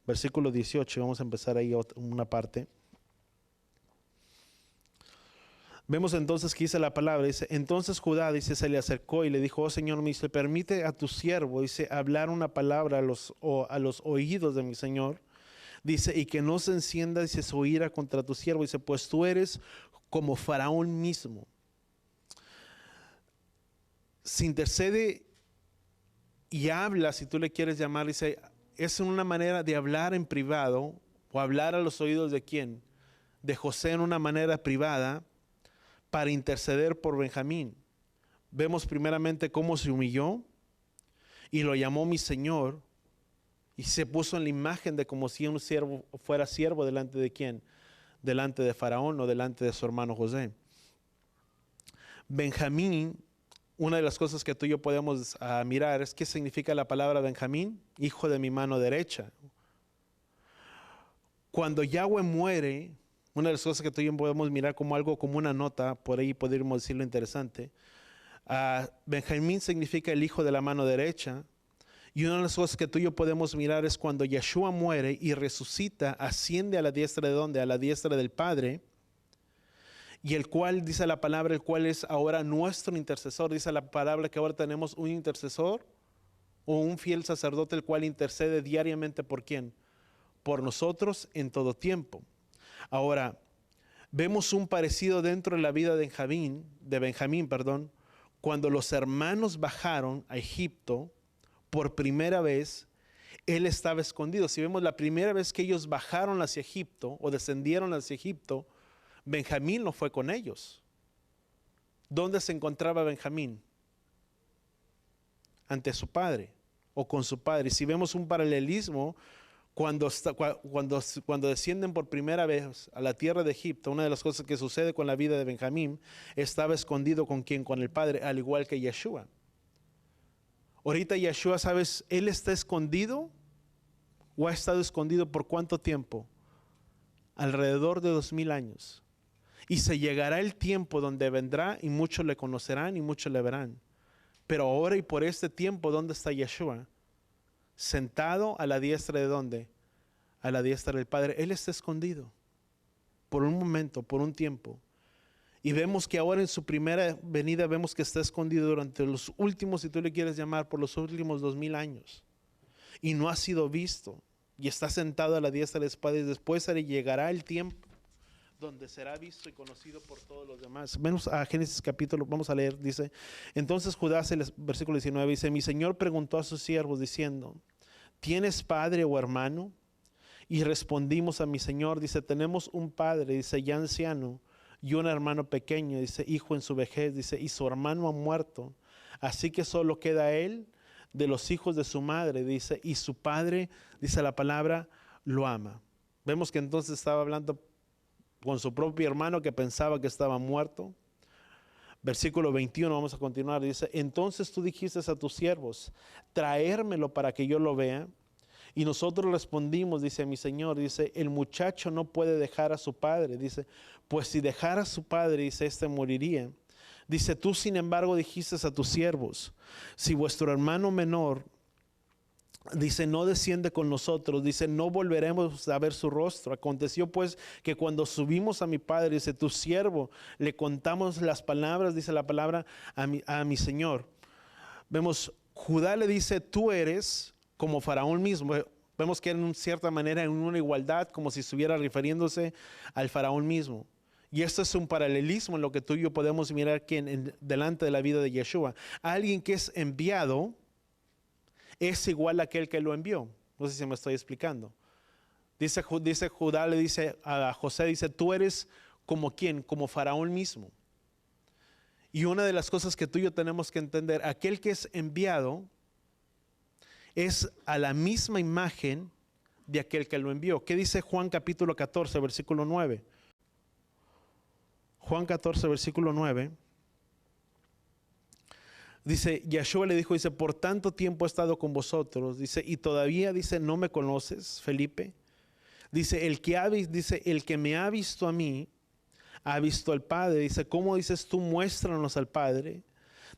versículo 18, vamos a empezar ahí una parte. Vemos entonces que dice la palabra, dice, entonces Judá, dice, se le acercó y le dijo, oh Señor, me dice, permite a tu siervo, dice, hablar una palabra a los oídos de mi Señor, dice, y que no se encienda, dice, su ira contra tu siervo, dice, pues tú eres como Faraón mismo. Se intercede y habla, si tú le quieres llamar, dice, es una manera de hablar en privado, o hablar a los oídos de quién, de José en una manera privada, para interceder por Benjamín. Vemos primeramente cómo se humilló y lo llamó mi Señor, y se puso en la imagen de como si un siervo fuera siervo delante de quién, delante de Faraón o delante de su hermano José. Benjamín, una de las cosas que tú y yo podemos mirar es qué significa la palabra Benjamín, hijo de mi mano derecha. Cuando Yahweh muere, una de las cosas que tú y yo podemos mirar como algo, como una nota, por ahí podríamos decirlo interesante, Benjamín significa el hijo de la mano derecha, y una de las cosas que tú y yo podemos mirar es cuando Yeshua muere y resucita, asciende a la diestra de ¿dónde? A la diestra del Padre, y el cual, dice la palabra, el cual es ahora nuestro intercesor. Dice la palabra que ahora tenemos un intercesor o un fiel sacerdote, el cual intercede diariamente ¿por quién? Por nosotros en todo tiempo. Ahora, vemos un parecido dentro de la vida de Benjamín, cuando los hermanos bajaron a Egipto por primera vez, él estaba escondido. Si vemos la primera vez que ellos bajaron hacia Egipto o descendieron hacia Egipto, Benjamín no fue con ellos. ¿Dónde se encontraba Benjamín? Ante su padre o con su padre. Y si vemos un paralelismo, cuando descienden por primera vez a la tierra de Egipto, una de las cosas que sucede con la vida de Benjamín, estaba escondido ¿con quién? Con el padre, al igual que Yeshua. Ahorita Yeshua, ¿sabes? Él está escondido o ha estado escondido por ¿cuánto tiempo? Alrededor de 2000 años. Y se llegará el tiempo donde vendrá y muchos le conocerán y muchos le verán. Pero ahora y por este tiempo, ¿dónde está Yeshua? Sentado a la diestra de ¿dónde? A la diestra del Padre. Él está escondido por un momento, por un tiempo. Y vemos que ahora en su primera venida vemos que está escondido durante los últimos, si tú le quieres llamar, por los últimos 2000 años. Y no ha sido visto. Y está sentado a la diestra del Padre. Y después llegará el tiempo donde será visto y conocido por todos los demás. Vemos a Génesis capítulo, vamos a leer, dice, entonces Judá, versículo 19, dice, mi Señor preguntó a sus siervos diciendo, ¿tienes padre o hermano? Y respondimos a mi Señor, dice, tenemos un padre, dice, ya anciano, y un hermano pequeño, dice, hijo en su vejez, dice, y su hermano ha muerto, así que solo queda él de los hijos de su madre, dice, y su padre, dice la palabra, lo ama. Vemos que entonces estaba hablando con su propio hermano que pensaba que estaba muerto. Versículo 21, vamos a continuar, dice, entonces tú dijiste a tus siervos, traérmelo para que yo lo vea. Y nosotros respondimos, dice mi Señor, dice, el muchacho no puede dejar a su padre, dice, pues si dejara a su padre, dice, este moriría. Dice, tú sin embargo dijiste a tus siervos, si vuestro hermano menor, dice, no desciende con nosotros, dice, no volveremos a ver su rostro. Aconteció pues que cuando subimos a mi padre, dice, tu siervo, le contamos las palabras, dice la palabra, a mi Señor. Vemos, Judá le dice, tú eres como Faraón mismo. Vemos que en cierta manera en una igualdad, como si estuviera refiriéndose al Faraón mismo. Y esto es un paralelismo en lo que tú y yo podemos mirar aquí delante de la vida de Yeshua. Alguien que es enviado es igual a aquel que lo envió. No sé si me estoy explicando. Dice Judá, le dice a José, dice, tú eres como quién, como Faraón mismo. Y una de las cosas que tú y yo tenemos que entender, aquel que es enviado es a la misma imagen de aquel que lo envió. ¿Qué dice Juan capítulo 14, versículo 9? Juan 14, versículo 9. Dice, Yeshua le dijo, dice, por tanto tiempo he estado con vosotros, dice, y todavía, dice, no me conoces, Felipe. Dice, el que me ha visto a mí, ha visto al Padre. Dice, ¿cómo dices tú, muéstranos al Padre?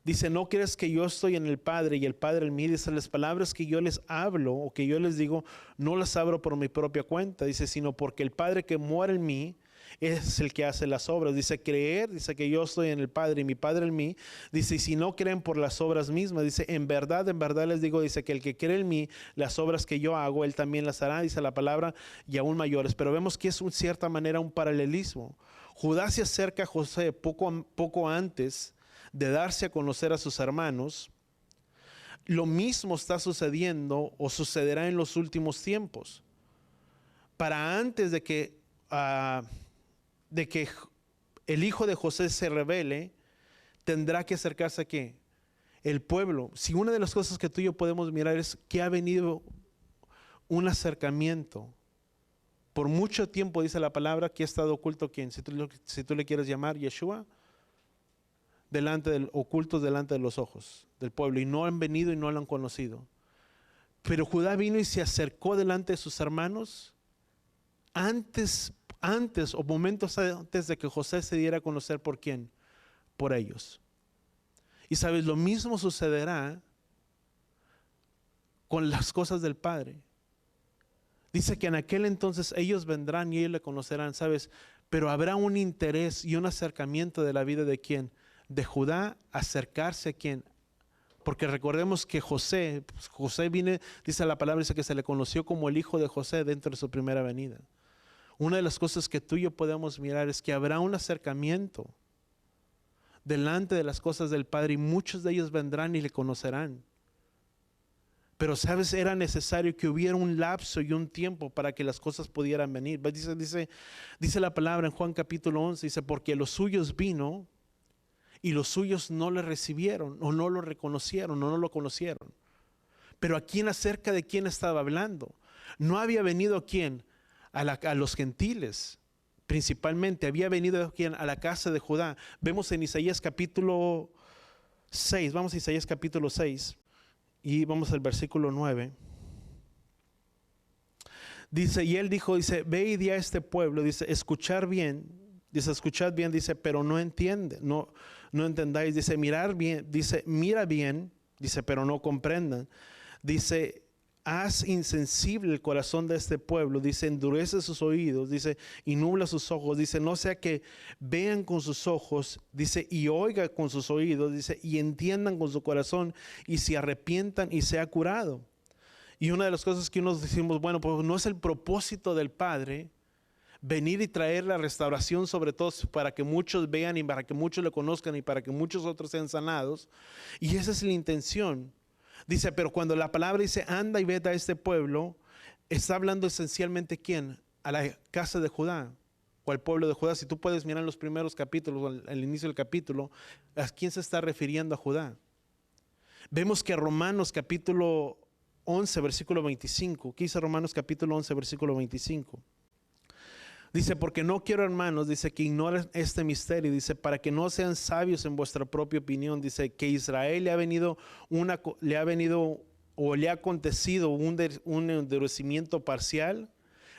Dice, ¿no crees que yo estoy en el Padre y el Padre en mí? Dice, las palabras que yo les hablo o que yo les digo, no las hablo por mi propia cuenta. Dice, sino porque el Padre que mora en mí es el que hace las obras. Dice, creer, dice que yo estoy en el Padre y mi Padre en mí. Dice, y si no creen por las obras mismas, dice, en verdad les digo, dice que el que cree en mí, las obras que yo hago, él también las hará, dice la palabra, y aún mayores. Pero vemos que es en cierta manera un paralelismo. Judá se acerca a José poco antes de darse a conocer a sus hermanos. Lo mismo está sucediendo o sucederá en los últimos tiempos. Para antes de que el hijo de José se revele, tendrá que acercarse a ¿qué? El pueblo. Si una de las cosas que tú y yo podemos mirar es que ha venido un acercamiento. Por mucho tiempo dice la palabra que ha estado oculto ¿quién? Si tú le quieres llamar Yeshua, ocultos delante de los ojos del pueblo, y no han venido y no lo han conocido. Pero Judá vino y se acercó delante de sus hermanos antes o momentos antes de que José se diera a conocer por quién, por ellos. Y sabes, lo mismo sucederá con las cosas del Padre. Dice que en aquel entonces ellos vendrán y ellos le conocerán, sabes, pero habrá un interés y un acercamiento de la vida de quién, de Judá, acercarse a quién. Porque recordemos que José viene, dice la palabra, dice que se le conoció como el hijo de José dentro de su primera venida. Una de las cosas que tú y yo podemos mirar es que habrá un acercamiento delante de las cosas del Padre y muchos de ellos vendrán y le conocerán. Pero sabes, era necesario que hubiera un lapso y un tiempo para que las cosas pudieran venir. Dice la palabra en Juan capítulo 11, dice, porque los suyos vino y los suyos no le recibieron o no lo reconocieron o no lo conocieron. Pero acerca de quién estaba hablando. No había venido a quién, a los gentiles principalmente, había venido a quién, a la casa de Judá. Vemos en Isaías capítulo 6, vamos a Isaías capítulo 6 y vamos al versículo 9. Dice, y él dijo, dice, ve y di a este pueblo, dice, escuchad bien, dice, pero no entiende, no entendáis, dice, mira bien, dice, pero no comprendan, dice, haz insensible el corazón de este pueblo, dice, endurece sus oídos, dice, y nubla sus ojos, dice, no sea que vean con sus ojos, dice, y oigan con sus oídos, dice, y entiendan con su corazón, y se arrepientan y sea curado. Y una de las cosas que nos decimos, bueno, pues no es el propósito del Padre venir y traer la restauración sobre todo para que muchos vean y para que muchos le conozcan y para que muchos otros sean sanados. Y esa es la intención. Dice, pero cuando la palabra dice, anda y vete a este pueblo, está hablando esencialmente ¿quién? A la casa de Judá o al pueblo de Judá. Si tú puedes mirar en los primeros capítulos, al inicio del capítulo, ¿a quién se está refiriendo a Judá? Vemos que Romanos capítulo 11, versículo 25. ¿Qué dice Romanos capítulo 11, versículo 25? Dice, porque no quiero, hermanos, dice, que ignoren este misterio, dice, para que no sean sabios en vuestra propia opinión, dice, que Israel le ha acontecido un endurecimiento parcial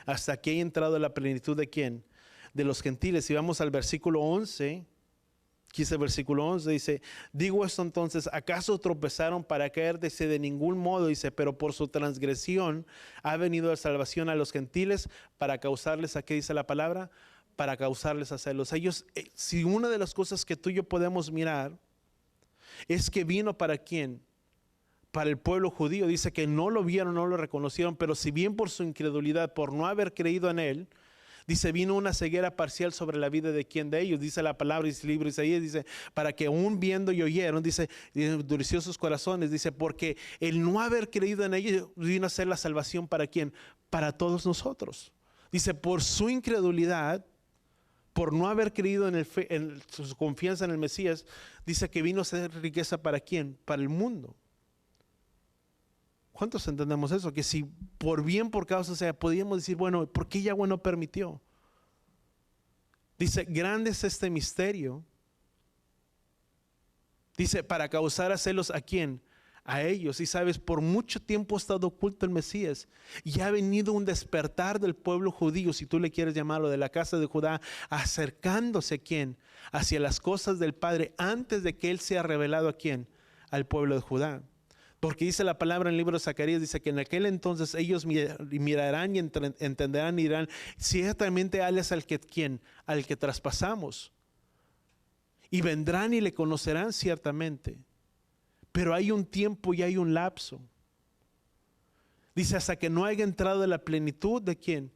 hasta que haya entrado la plenitud de ¿quién? De los gentiles. Si vamos al versículo 11, quise versículo 11, dice, digo esto entonces, ¿acaso tropezaron para caer? Dice, de ningún modo, dice, pero por su transgresión ha venido la salvación a los gentiles para causarles, ¿a qué dice la palabra? Para causarles a celos. Ellos, si una de las cosas que tú y yo podemos mirar es que vino ¿para quién? Para el pueblo judío. Dice que no lo vieron, no lo reconocieron, pero si bien por su incredulidad, por no haber creído en él, Dice, vino una ceguera parcial sobre la vida de quién de ellos. Dice la palabra, dice el libro de Isaías, dice, para que aún viendo y oyeron, dice, endureció sus corazones. Dice, porque el no haber creído en ellos vino a ser la salvación para quién, para todos nosotros. Dice, por su incredulidad, por no haber creído en su confianza en el Mesías, dice que vino a ser riqueza para quién, para el mundo. ¿Cuántos entendemos eso? Que si por bien, por causa, o sea, podríamos decir, bueno, ¿por qué Yahweh no permitió? Dice, grande es este misterio. Dice, para causar a celos, ¿a quién? A ellos. Y sabes, por mucho tiempo ha estado oculto el Mesías y ha venido un despertar del pueblo judío, si tú le quieres llamarlo, de la casa de Judá, acercándose ¿a quién? Hacia las cosas del Padre antes de que Él sea revelado ¿a quién? Al pueblo de Judá. Porque dice la palabra en el libro de Zacarías, dice que en aquel entonces ellos mirarán y entenderán y dirán, ciertamente Él es al que traspasamos. Y vendrán y le conocerán ciertamente. Pero hay un tiempo y hay un lapso. Dice, hasta que no haya entrado en la plenitud ¿de quién?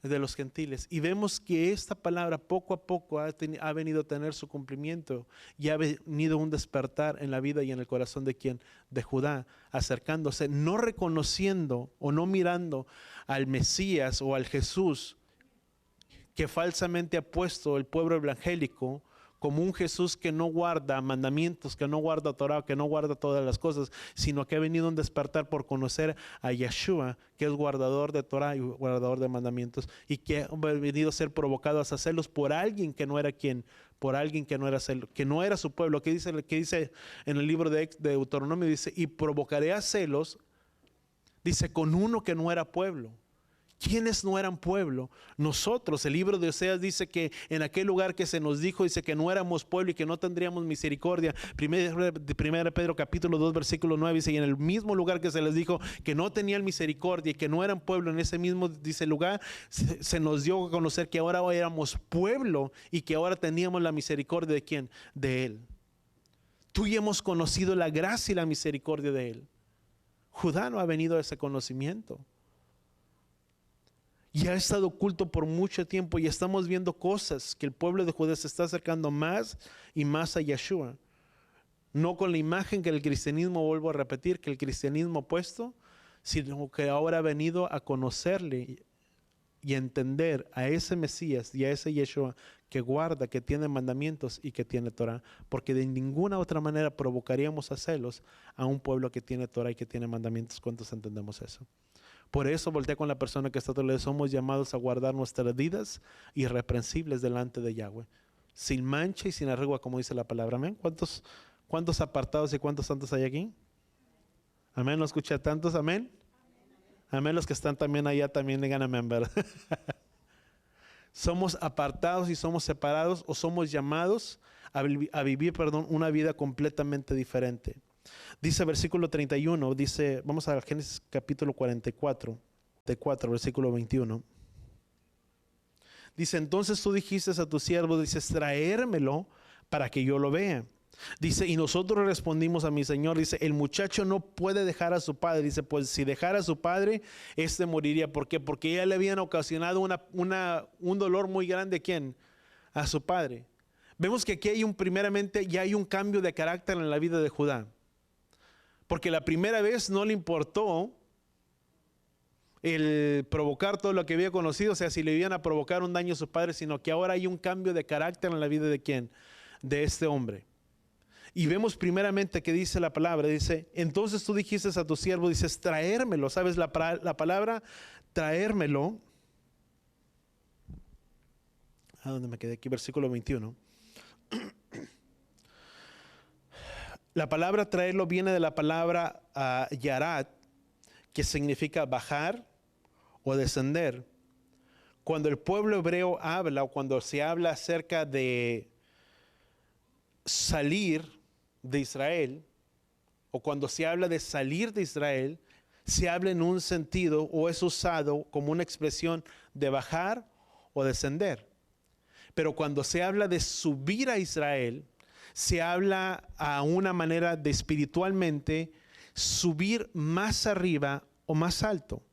De los gentiles. Y vemos que esta palabra poco a poco ha venido a tener su cumplimiento y ha venido un despertar en la vida y en el corazón de quién, de Judá, acercándose, no reconociendo o no mirando al Mesías o al Jesús que falsamente ha puesto el pueblo evangélico como un Jesús que no guarda mandamientos, que no guarda Torah, que no guarda todas las cosas, sino que ha venido un despertar por conocer a Yeshua, que es guardador de Torah y guardador de mandamientos, y que ha venido a ser provocados a celos por alguien que no era quien, por alguien que no era celos, que no era su pueblo. Que dice en el libro de Deuteronomio, dice, y provocaré a celos, dice, con uno que no era pueblo. ¿Quiénes no eran pueblo? Nosotros. El libro de Oseas dice que en aquel lugar que se nos dijo, dice que no éramos pueblo y que no tendríamos misericordia. Primera Pedro capítulo 2 versículo 9 dice, y en el mismo lugar que se les dijo que no tenían misericordia y que no eran pueblo, en ese mismo dice lugar se nos dio a conocer que ahora éramos pueblo y que ahora teníamos la misericordia ¿de quién? De Él. Tú y hemos conocido la gracia y la misericordia de Él. Judá no ha venido a ese conocimiento. Y ha estado oculto por mucho tiempo y estamos viendo cosas que el pueblo de Judá se está acercando más y más a Yeshua. No con la imagen que el cristianismo, vuelvo a repetir, que el cristianismo ha puesto, sino que ahora ha venido a conocerle y a entender a ese Mesías y a ese Yeshua que guarda, que tiene mandamientos y que tiene Torah. Porque de ninguna otra manera provocaríamos a celos a un pueblo que tiene Torah y que tiene mandamientos. ¿Cuántos entendemos eso? Por eso voltea con la persona que está a tu lado. Somos llamados a guardar nuestras vidas irreprensibles delante de Yahweh, sin mancha y sin arruga, como dice la palabra. Amén. ¿Cuántos apartados y cuántos santos hay aquí? Amén. ¿No escuché tantos? Amén. Amén. Los que están también allá también digan amén, ¿verdad? Somos apartados y somos separados, o somos llamados a vivir, una vida completamente diferente. Dice versículo 31, dice, vamos a Génesis capítulo 44, versículo 21. Dice, entonces tú dijiste a tu siervo, dices, traérmelo para que yo lo vea. Dice, y nosotros respondimos a mi señor, dice, el muchacho no puede dejar a su padre. Dice, pues si dejara a su padre, este moriría. ¿Por qué? Porque ya le habían ocasionado un dolor muy grande. ¿A quién? A su padre. Vemos que aquí primeramente ya hay un cambio de carácter en la vida de Judá. Porque la primera vez no le importó el provocar todo lo que había conocido, o sea, si le iban a provocar un daño a su padre, sino que ahora hay un cambio de carácter en la vida de ¿quién? De este hombre. Y vemos primeramente que dice la palabra, dice, entonces tú dijiste a tu siervo, dices, traérmelo. ¿Sabes la palabra traérmelo? ¿A dónde me quedé? Aquí, versículo 21. La palabra traerlo viene de la palabra yarat, que significa bajar o descender. Cuando el pueblo hebreo habla, o cuando se habla acerca de salir de Israel, o cuando se habla de salir de Israel, se habla en un sentido o es usado como una expresión de bajar o descender. Pero cuando se habla de subir a Israel, se habla a una manera de espiritualmente subir más arriba o más alto.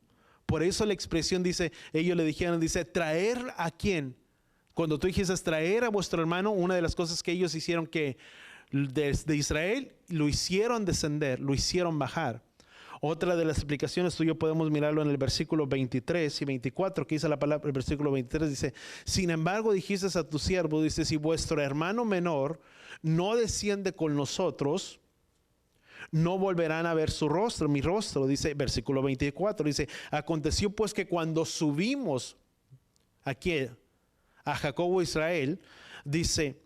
Por eso la expresión dice, ellos le dijeron, dice, ¿traer a quién? Cuando tú dijiste traer a vuestro hermano, una de las cosas que ellos hicieron que desde Israel lo hicieron descender, lo hicieron bajar. Otra de las explicaciones, tú y yo podemos mirarlo en el versículo 23 y 24, que dice la palabra, el versículo 23 dice, sin embargo dijiste a tu siervo, dice, si vuestro hermano menor no desciende con nosotros, no volverán a ver su rostro, mi rostro, dice versículo 24, dice, aconteció pues que cuando subimos aquí a Jacobo Israel, dice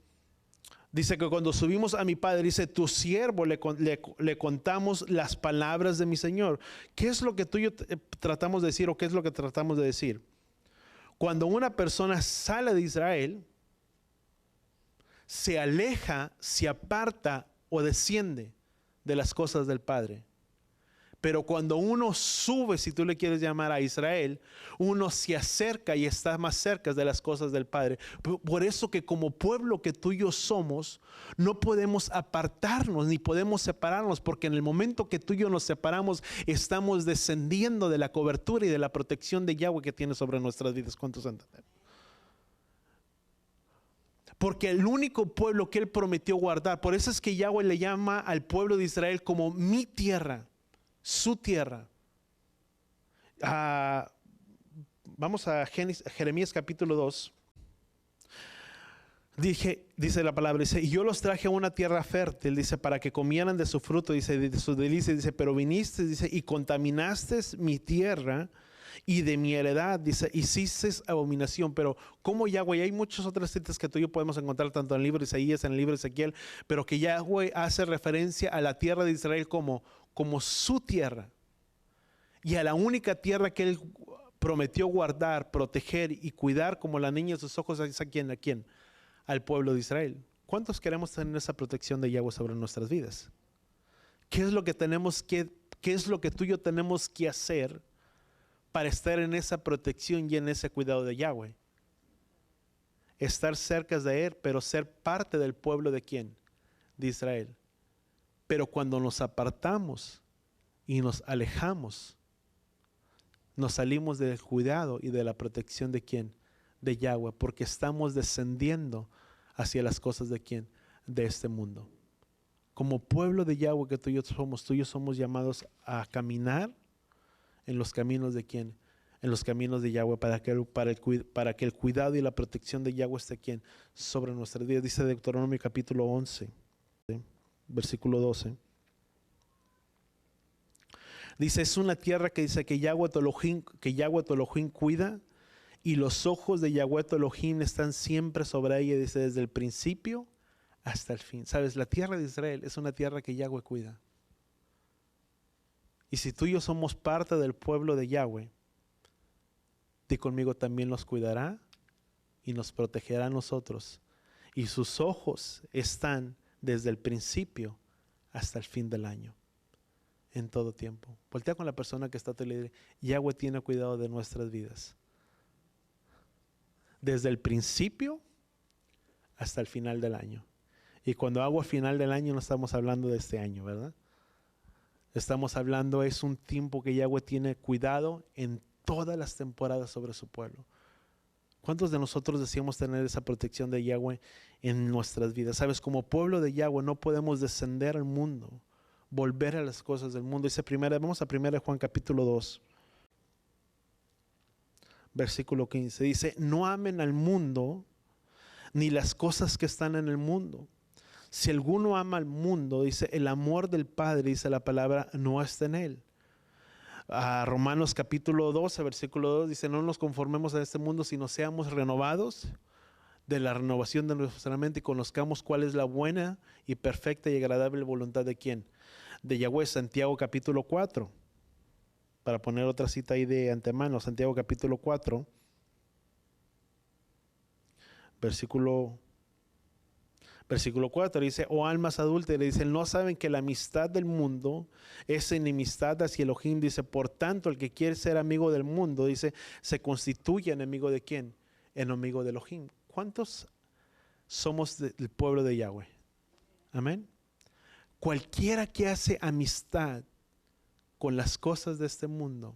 que cuando subimos a mi padre, dice, tu siervo le contamos las palabras de mi Señor. ¿Qué es lo que tú y yo tratamos de decir o qué es lo que tratamos de decir? Cuando una persona sale de Israel, se aleja, se aparta o desciende de las cosas del Padre. Pero cuando uno sube, si tú le quieres llamar a Israel, uno se acerca y está más cerca de las cosas del Padre. Por eso que como pueblo que tú y yo somos, no podemos apartarnos ni podemos separarnos, porque en el momento que tú y yo nos separamos, estamos descendiendo de la cobertura y de la protección de Yahweh que tiene sobre nuestras vidas. ¿Cuántos entienden? Porque el único pueblo que Él prometió guardar, por eso es que Yahweh le llama al pueblo de Israel como mi tierra, su tierra. Vamos a Jeremías capítulo 2. Dice la palabra, dice, y yo los traje a una tierra fértil, dice, para que comieran de su fruto, dice, de sus delicias, dice, pero viniste, dice, y contaminaste mi tierra y de mi heredad, dice, hiciste abominación. Pero como Yahweh, hay muchas otras citas que tú y yo podemos encontrar tanto en el libro de Isaías, en el libro de Ezequiel, pero que Yahweh hace referencia a la tierra de Israel como su tierra y a la única tierra que Él prometió guardar, proteger y cuidar como la niña de sus ojos. ¿A quién? Al pueblo de Israel. ¿Cuántos queremos tener esa protección de Yahweh sobre nuestras vidas? ¿Qué es lo que qué es lo que tú y yo tenemos que hacer para estar en esa protección y en ese cuidado de Yahweh? Estar cerca de Él, pero ser parte del pueblo de quién? De Israel. Pero cuando nos apartamos y nos alejamos, nos salimos del cuidado y de la protección de quién? De Yahweh, porque estamos descendiendo hacia las cosas de quién? De este mundo. Como pueblo de Yahweh que tú y yo somos llamados a caminar en los caminos de quién? En los caminos de Yahweh, para que el cuidado y la protección de Yahweh esté quién? Sobre nuestras vidas. Dice Deuteronomio capítulo 11, versículo 12. Dice, es una tierra que dice que Yahweh tu Elohim cuida, y los ojos de Yahweh tu Elohim están siempre sobre ella, dice, desde el principio hasta el fin. Sabes, la tierra de Israel es una tierra que Yahweh cuida. Y si tú y yo somos parte del pueblo de Yahweh, di conmigo, también nos cuidará y nos protegerá a nosotros. Y sus ojos están desde el principio hasta el fin del año, en todo tiempo. Voltea con la persona que está a tu lado. Yahweh tiene cuidado de nuestras vidas, desde el principio hasta el final del año. Y cuando hago final del año, no estamos hablando de este año, ¿verdad? Estamos hablando, es un tiempo que Yahweh tiene cuidado en todas las temporadas sobre su pueblo. ¿Cuántos de nosotros deseamos tener esa protección de Yahweh en nuestras vidas? Sabes, como pueblo de Yahweh no podemos descender al mundo, volver a las cosas del mundo. Vamos a 1 Juan capítulo 2, versículo 15. Dice, no amen al mundo ni las cosas que están en el mundo. Si alguno ama al mundo, dice, el amor del Padre, dice la palabra, no está en él. Romanos capítulo 12, versículo 2 dice, no nos conformemos a este mundo, sino seamos renovados de la renovación de nuestra mente y conozcamos cuál es la buena y perfecta y agradable voluntad de quién? De Yahweh. Santiago capítulo 4, para poner otra cita ahí de antemano, Santiago capítulo 4, versículo 4 dice, oh almas adúlteras, dice, no saben que la amistad del mundo es enemistad hacia Elohim, dice, por tanto el que quiere ser amigo del mundo, dice, se constituye enemigo de quién? Enemigo de Elohim. ¿Cuántos somos del pueblo de Yahweh? Amén. Cualquiera que hace amistad con las cosas de este mundo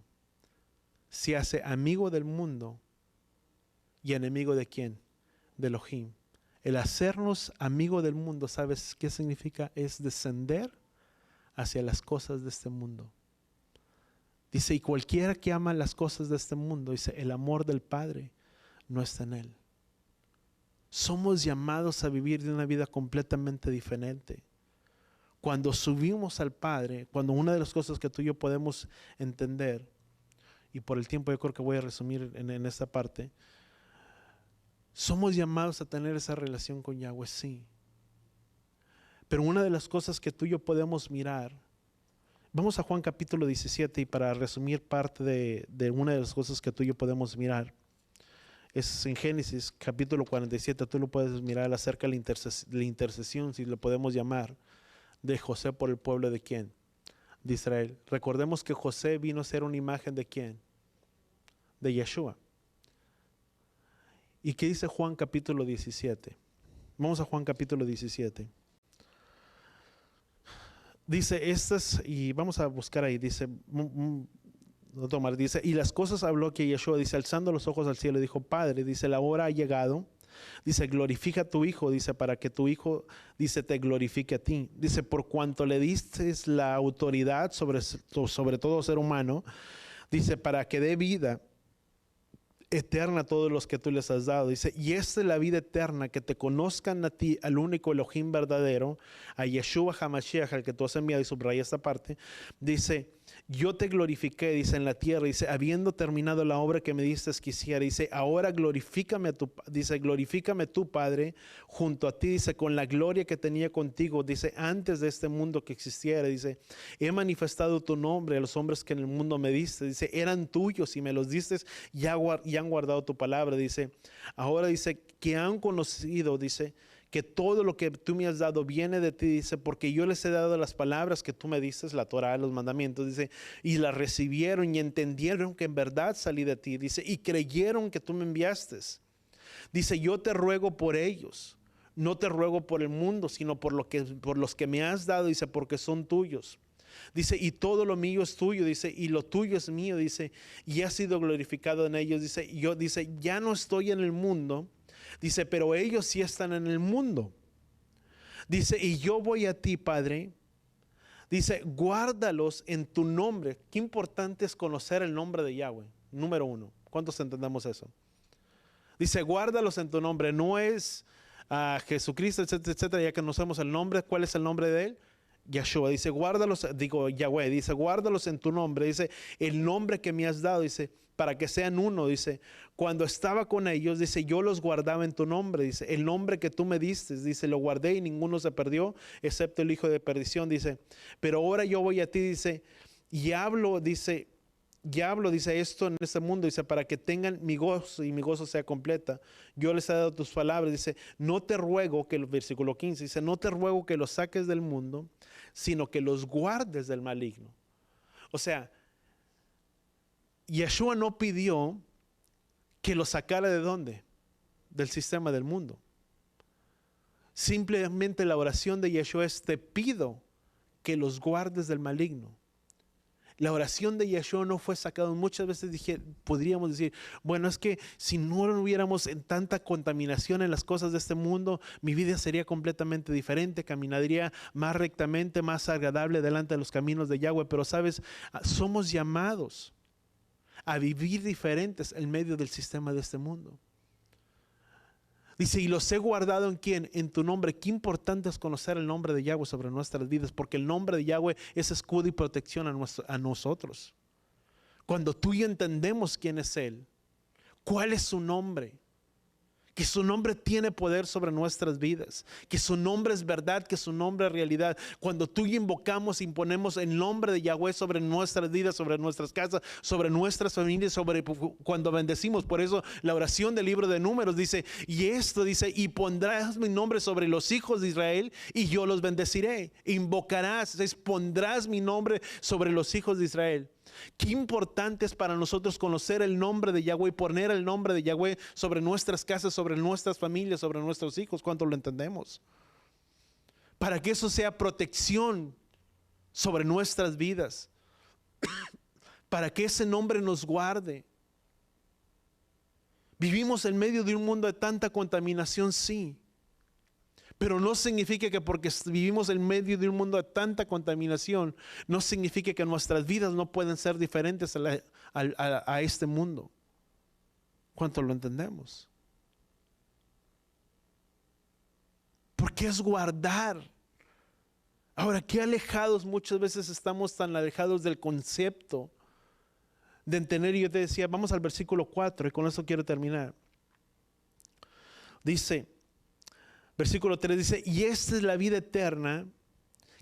se hace amigo del mundo y enemigo ¿de quién? De Elohim. El hacernos amigo del mundo, ¿sabes qué significa? Es descender hacia las cosas de este mundo. Dice, y cualquiera que ama las cosas de este mundo, dice, el amor del Padre no está en él. Somos llamados a vivir de una vida completamente diferente. Cuando subimos al Padre, cuando una de las cosas que tú y yo podemos entender, y por el tiempo yo creo que voy a resumir en esta parte, somos llamados a tener esa relación con Yahweh, sí. Pero una de las cosas que tú y yo podemos mirar, vamos a Juan capítulo 17 y para resumir parte de una de las cosas que tú y yo podemos mirar, es en Génesis capítulo 47, tú lo puedes mirar acerca de la intercesión, si lo podemos llamar, de José por el pueblo de quién, de Israel. Recordemos que José vino a ser una imagen de quién, de Yeshua. ¿Y qué dice Juan capítulo 17? Vamos a Juan capítulo 17. Dice, y vamos a buscar ahí, dice, dice, y las cosas habló que Yeshua, dice, alzando los ojos al cielo, dijo, Padre, dice, la hora ha llegado, dice, glorifica a tu Hijo, dice, para que tu Hijo, dice, te glorifique a ti. Dice, por cuanto le diste la autoridad sobre todo ser humano, dice, para que dé vida eterna a todos los que tú les has dado. Dice, y esta es la vida eterna, que te conozcan a ti, al único Elohim verdadero, a Yeshua HaMashiach, al que tú has enviado, y subraya esta parte. Dice, yo te glorifiqué, dice, en la tierra, dice, habiendo terminado la obra que me diste que hiciera, dice, ahora glorifícame tú, Padre, junto a ti, dice, con la gloria que tenía contigo, dice, antes de este mundo que existiera, dice, he manifestado tu nombre a los hombres que en el mundo me diste, dice, eran tuyos y me los diste, y han guardado tu palabra, dice, ahora dice, que han conocido, dice, que todo lo que tú me has dado viene de ti, dice, porque yo les he dado las palabras que tú me diste, la Torah, los mandamientos, dice, y las recibieron y entendieron que en verdad salí de ti, dice, y creyeron que tú me enviaste. Dice, yo te ruego por ellos, no te ruego por el mundo, sino por los que me has dado, dice, porque son tuyos. Dice, y todo lo mío es tuyo, dice, y lo tuyo es mío, dice, y ha sido glorificado en ellos, dice, yo, dice, ya no estoy en el mundo, dice, pero ellos sí están en el mundo. Dice, y yo voy a ti, Padre, dice, guárdalos en tu nombre. Qué importante es conocer el nombre de Yahweh, número uno. ¿Cuántos entendemos eso? Dice, guárdalos en tu nombre, no es Jesucristo, etcétera, etcétera, ya que conocemos el nombre. ¿Cuál es el nombre de él? Yeshua. Dice, guárdalos, Yahweh, dice, guárdalos en tu nombre, dice, el nombre que me has dado, dice, para que sean uno, dice, cuando estaba con ellos, dice, yo los guardaba en tu nombre, dice, el nombre que tú me diste, dice, lo guardé y ninguno se perdió, excepto el hijo de perdición, dice, pero ahora yo voy a ti, dice, y hablo, dice, esto en este mundo, dice, para que tengan mi gozo y mi gozo sea completa. Yo les he dado tus palabras, dice, no te ruego que, el versículo 15, dice, no te ruego que los saques del mundo, sino que los guardes del maligno. O sea, Yeshua no pidió que los sacara ¿de dónde? Del sistema del mundo. Simplemente la oración de Yeshua es, te pido que los guardes del maligno. La oración de Yeshua no fue sacada. Muchas veces podríamos decir, bueno, es que si no hubiéramos en tanta contaminación en las cosas de este mundo, mi vida sería completamente diferente, caminaría más rectamente, más agradable delante de los caminos de Yahweh. Pero sabes, somos llamados a vivir diferentes en medio del sistema de este mundo. Dice, y los he guardado ¿en quién? En tu nombre. Qué importante es conocer el nombre de Yahweh sobre nuestras vidas, porque el nombre de Yahweh es escudo y protección a nosotros. Cuando tú y yo entendemos quién es Él, cuál es su nombre, que su nombre tiene poder sobre nuestras vidas, que su nombre es verdad, que su nombre es realidad. Cuando tú y yo invocamos, imponemos el nombre de Yahweh sobre nuestras vidas, sobre nuestras casas, sobre nuestras familias, cuando bendecimos. Por eso la oración del libro de Números dice, y esto dice, y pondrás mi nombre sobre los hijos de Israel y yo los bendeciré. Invocarás, pondrás mi nombre sobre los hijos de Israel. Qué importante es para nosotros conocer el nombre de Yahweh, poner el nombre de Yahweh sobre nuestras casas, sobre nuestras familias, sobre nuestros hijos. ¿Cuánto lo entendemos? Para que eso sea protección sobre nuestras vidas. para que ese nombre nos guarde. Vivimos en medio de un mundo de tanta contaminación, sí. Pero no significa que porque vivimos en medio de un mundo de tanta contaminación, no significa que nuestras vidas no pueden ser diferentes a este mundo. ¿Cuánto lo entendemos? Porque es guardar. Ahora, qué alejados muchas veces estamos, tan alejados del concepto de entender. Y yo te decía, vamos al versículo 4 y con eso quiero terminar. Dice, versículo 3 dice, y esta es la vida eterna,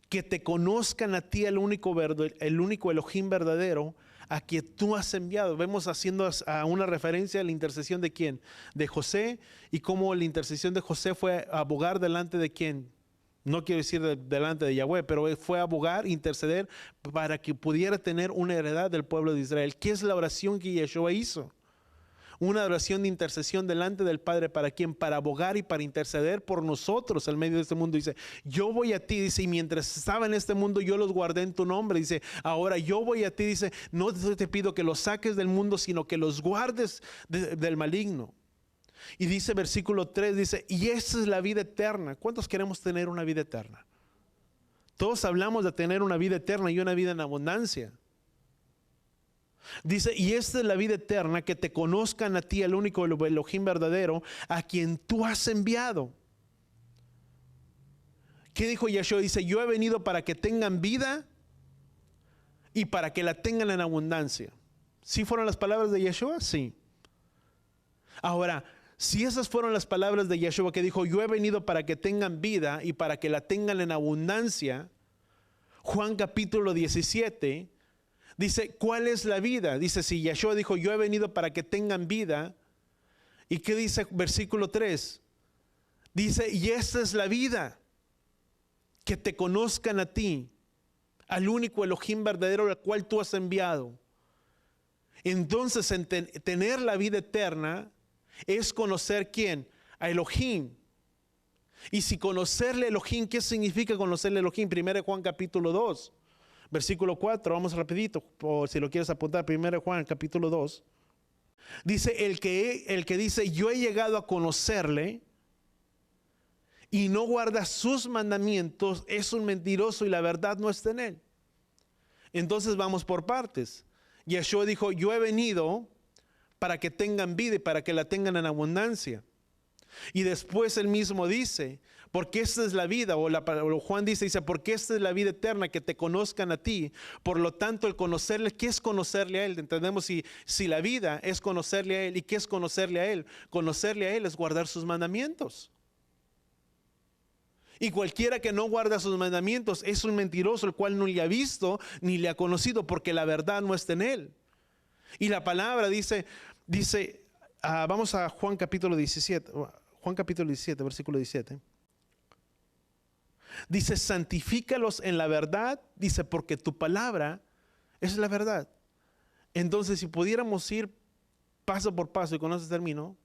que te conozcan a ti el único Elohim verdadero, a quien tú has enviado. Vemos haciendo a una referencia a la intercesión de quién, de José, y cómo la intercesión de José fue a abogar delante de quién. No quiero decir delante de Yahweh, pero fue a abogar, interceder para que pudiera tener una heredad del pueblo de Israel. ¿Qué es la oración que Yeshua hizo? Una oración de intercesión delante del Padre. ¿Para quién? Para abogar y para interceder por nosotros en medio de este mundo. Dice, yo voy a ti, dice, y mientras estaba en este mundo yo los guardé en tu nombre. Dice, ahora yo voy a ti, dice, no te pido que los saques del mundo, sino que los guardes del maligno. Y dice versículo 3, dice, y esa es la vida eterna. ¿Cuántos queremos tener una vida eterna? Todos hablamos de tener una vida eterna y una vida en abundancia. Dice, y esta es la vida eterna, que te conozcan a ti, el único Elohim verdadero, a quien tú has enviado. ¿Qué dijo Yeshua? Dice, yo he venido para que tengan vida y para que la tengan en abundancia. ¿Sí fueron las palabras de Yeshua? Sí. Ahora, si esas fueron las palabras de Yeshua, que dijo, yo he venido para que tengan vida y para que la tengan en abundancia, Juan capítulo 17 dice, ¿cuál es la vida? Dice, si Yeshua dijo, yo he venido para que tengan vida, ¿y qué dice versículo 3? Dice, y esta es la vida, que te conozcan a ti, al único Elohim verdadero, al cual tú has enviado. Entonces, tener la vida eterna es conocer ¿quién? A Elohim. Y si conocerle a Elohim, ¿qué significa conocerle a Elohim? 1 Juan capítulo 2, versículo 4, vamos rapidito, por si lo quieres apuntar. 1 Juan capítulo 2. Dice, el que dice, yo he llegado a conocerle y no guarda sus mandamientos, es un mentiroso y la verdad no está en él. Entonces vamos por partes. Yeshua dijo, yo he venido para que tengan vida y para que la tengan en abundancia. Y después él mismo dice, porque esta es la vida, o Juan dice, porque esta es la vida eterna, que te conozcan a ti. Por lo tanto, el conocerle, ¿qué es conocerle a él? Entendemos si la vida es conocerle a él. ¿Y qué es conocerle a él? Conocerle a él es guardar sus mandamientos. Y cualquiera que no guarda sus mandamientos es un mentiroso, el cual no le ha visto ni le ha conocido, porque la verdad no está en él. Y la palabra dice, vamos a Juan capítulo 17, versículo 17. Dice, santifícalos en la verdad, dice, porque tu palabra es la verdad. Entonces, si pudiéramos ir paso por paso, y con eso termino,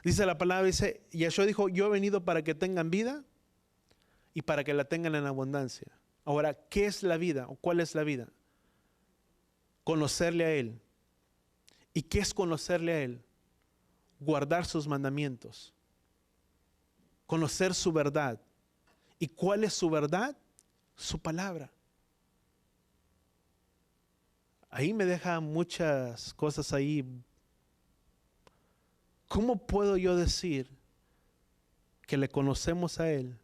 dice la palabra, dice, Yeshua dijo, yo he venido para que tengan vida y para que la tengan en abundancia. Ahora, ¿qué es la vida? ¿O cuál es la vida? Conocerle a Él. ¿Y qué es conocerle a Él? Guardar sus mandamientos. Conocer su verdad. ¿Y cuál es su verdad? Su palabra. Ahí me deja muchas cosas ahí. ¿Cómo puedo yo decir que le conocemos a Él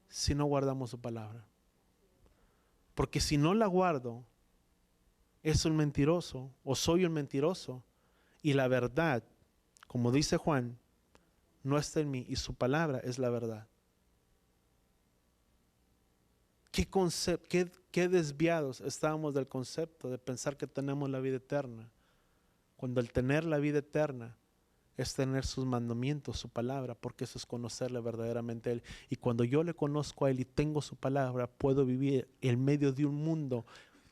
si no guardamos su palabra? Porque si no la guardo, es un mentiroso o soy un mentiroso, y la verdad, como dice Juan, no está en mí y su palabra es la verdad. ¿Qué desviados estábamos del concepto de pensar que tenemos la vida eterna, cuando el tener la vida eterna es tener sus mandamientos, su palabra, porque eso es conocerle verdaderamente a Él. Y cuando yo le conozco a Él y tengo su palabra, puedo vivir en medio de un mundo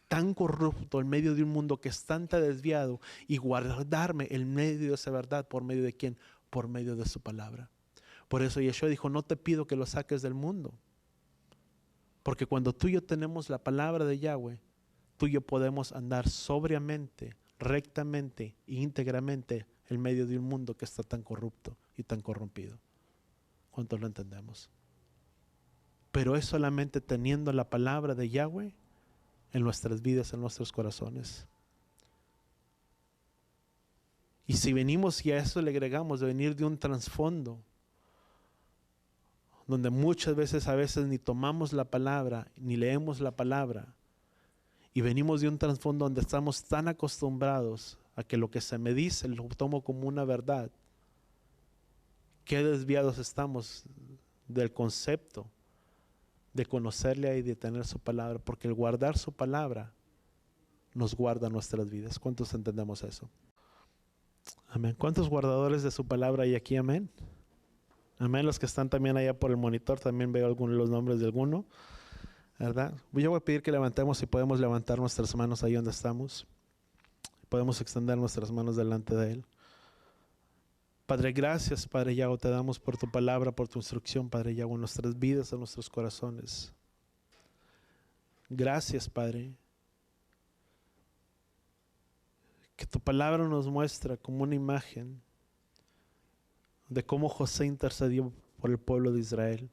tan corrupto, en medio de un mundo que es tan desviado, y guardarme en medio de esa verdad. ¿Por medio de quién? Por medio de su palabra. Por eso Yeshua dijo, no te pido que lo saques del mundo, porque cuando tú y yo tenemos la palabra de Yahweh, tú y yo podemos andar sobriamente, rectamente e íntegramente en medio de un mundo que está tan corrupto y tan corrompido. ¿Cuántos lo entendemos? Pero es solamente teniendo la palabra de Yahweh en nuestras vidas, en nuestros corazones. Y si venimos y a eso le agregamos de venir de un trasfondo donde muchas veces a veces ni tomamos la palabra, ni leemos la palabra, y venimos de un trasfondo donde estamos tan acostumbrados a que lo que se me dice lo tomo como una verdad, qué desviados estamos del concepto de conocerle y de tener su palabra, porque el guardar su palabra nos guarda nuestras vidas. ¿Cuántos entendemos eso? Amén. ¿Cuántos guardadores de su palabra hay aquí? Amén. Amén. Los que están también allá por el monitor, también veo los nombres de alguno, ¿verdad? Yo voy a pedir que levantemos, si podemos levantar nuestras manos ahí donde estamos. Podemos extender nuestras manos delante de Él. Padre, gracias, Padre Yahweh, te damos por tu palabra, por tu instrucción, Padre Yahweh, en nuestras vidas, en nuestros corazones. Gracias, Padre, que tu palabra nos muestra como una imagen de cómo José intercedió por el pueblo de Israel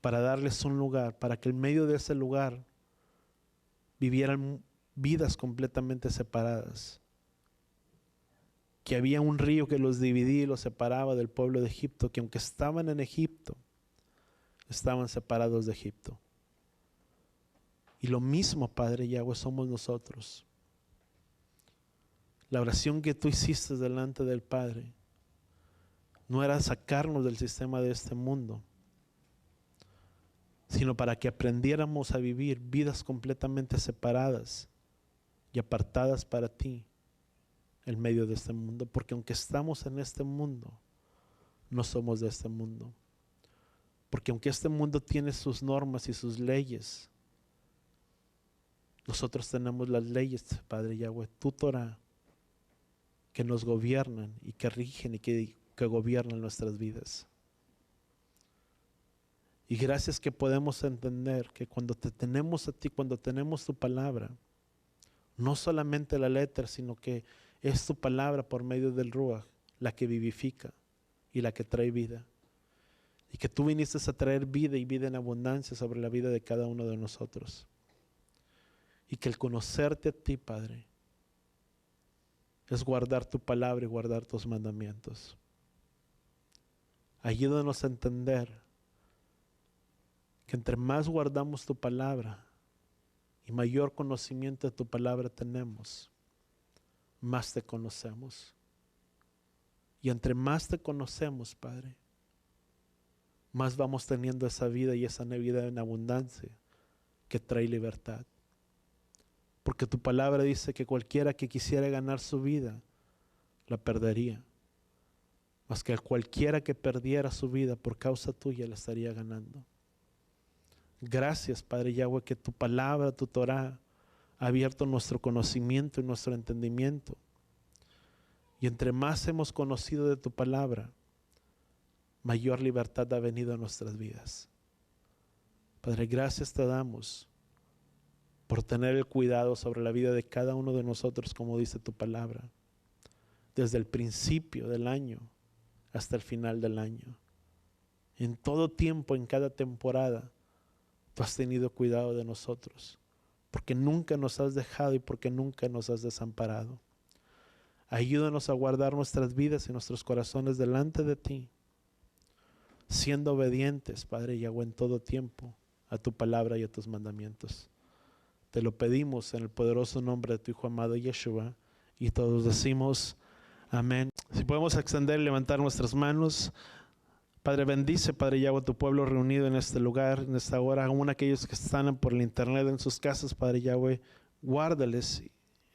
para darles un lugar, para que en medio de ese lugar vivieran vidas completamente separadas. Que había un río que los dividía y los separaba del pueblo de Egipto, que aunque estaban en Egipto, estaban separados de Egipto. Y lo mismo, Padre Yahweh, somos nosotros. La oración que tú hiciste delante del Padre no era sacarnos del sistema de este mundo, sino para que aprendiéramos a vivir vidas completamente separadas y apartadas para ti en medio de este mundo, porque aunque estamos en este mundo, no somos de este mundo. Porque aunque este mundo tiene sus normas y sus leyes, nosotros tenemos las leyes, Padre Yahweh, tu Torah, que nos gobiernan y que rigen y que gobiernan nuestras vidas. Y gracias que podemos entender que cuando te tenemos a ti, cuando tenemos tu palabra, no solamente la letra, sino que es tu palabra por medio del Ruach la que vivifica y la que trae vida. Y que tú viniste a traer vida y vida en abundancia sobre la vida de cada uno de nosotros. Y que el conocerte a ti, Padre, es guardar tu palabra y guardar tus mandamientos. Ayúdanos a entender que entre más guardamos tu palabra y mayor conocimiento de tu palabra tenemos, más te conocemos. Y entre más te conocemos, Padre, más vamos teniendo esa vida y esa vida en abundancia que trae libertad. Porque tu palabra dice que cualquiera que quisiera ganar su vida, la perdería. Mas que cualquiera que perdiera su vida por causa tuya, la estaría ganando. Gracias, Padre Yahweh, que tu palabra, tu Torah, ha abierto nuestro conocimiento y nuestro entendimiento. Y entre más hemos conocido de tu palabra, mayor libertad ha venido a nuestras vidas. Padre, gracias te damos por tener el cuidado sobre la vida de cada uno de nosotros, como dice tu palabra, desde el principio del año hasta el final del año. En todo tiempo, en cada temporada, tú has tenido cuidado de nosotros, porque nunca nos has dejado y porque nunca nos has desamparado. Ayúdanos a guardar nuestras vidas y nuestros corazones delante de ti, siendo obedientes, Padre Yahweh, en todo tiempo a tu palabra y a tus mandamientos. Te lo pedimos en el poderoso nombre de tu Hijo amado Yeshua, y todos decimos amén. Si podemos extender y levantar nuestras manos. Padre, bendice, Padre Yahweh, tu pueblo reunido en este lugar, en esta hora, aún aquellos que están por el internet en sus casas, Padre Yahweh, guárdales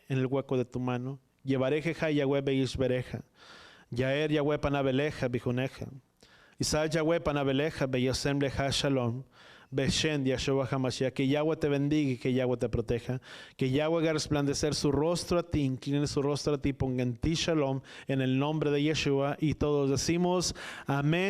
en el hueco de tu mano. Llevareja Yahweh beishbereja, Yaer Yahweh panabeleja bijuneja, Isa Yahweh panabeleja beyosem leja shalom, Beshen Yahshua HaMashiach. Que Yahweh te bendiga y que Yahweh te proteja. Que Yahweh haga resplandecer su rostro a ti, incline su rostro a ti, ponga en ti shalom, en el nombre de Yeshua. Y todos decimos amén.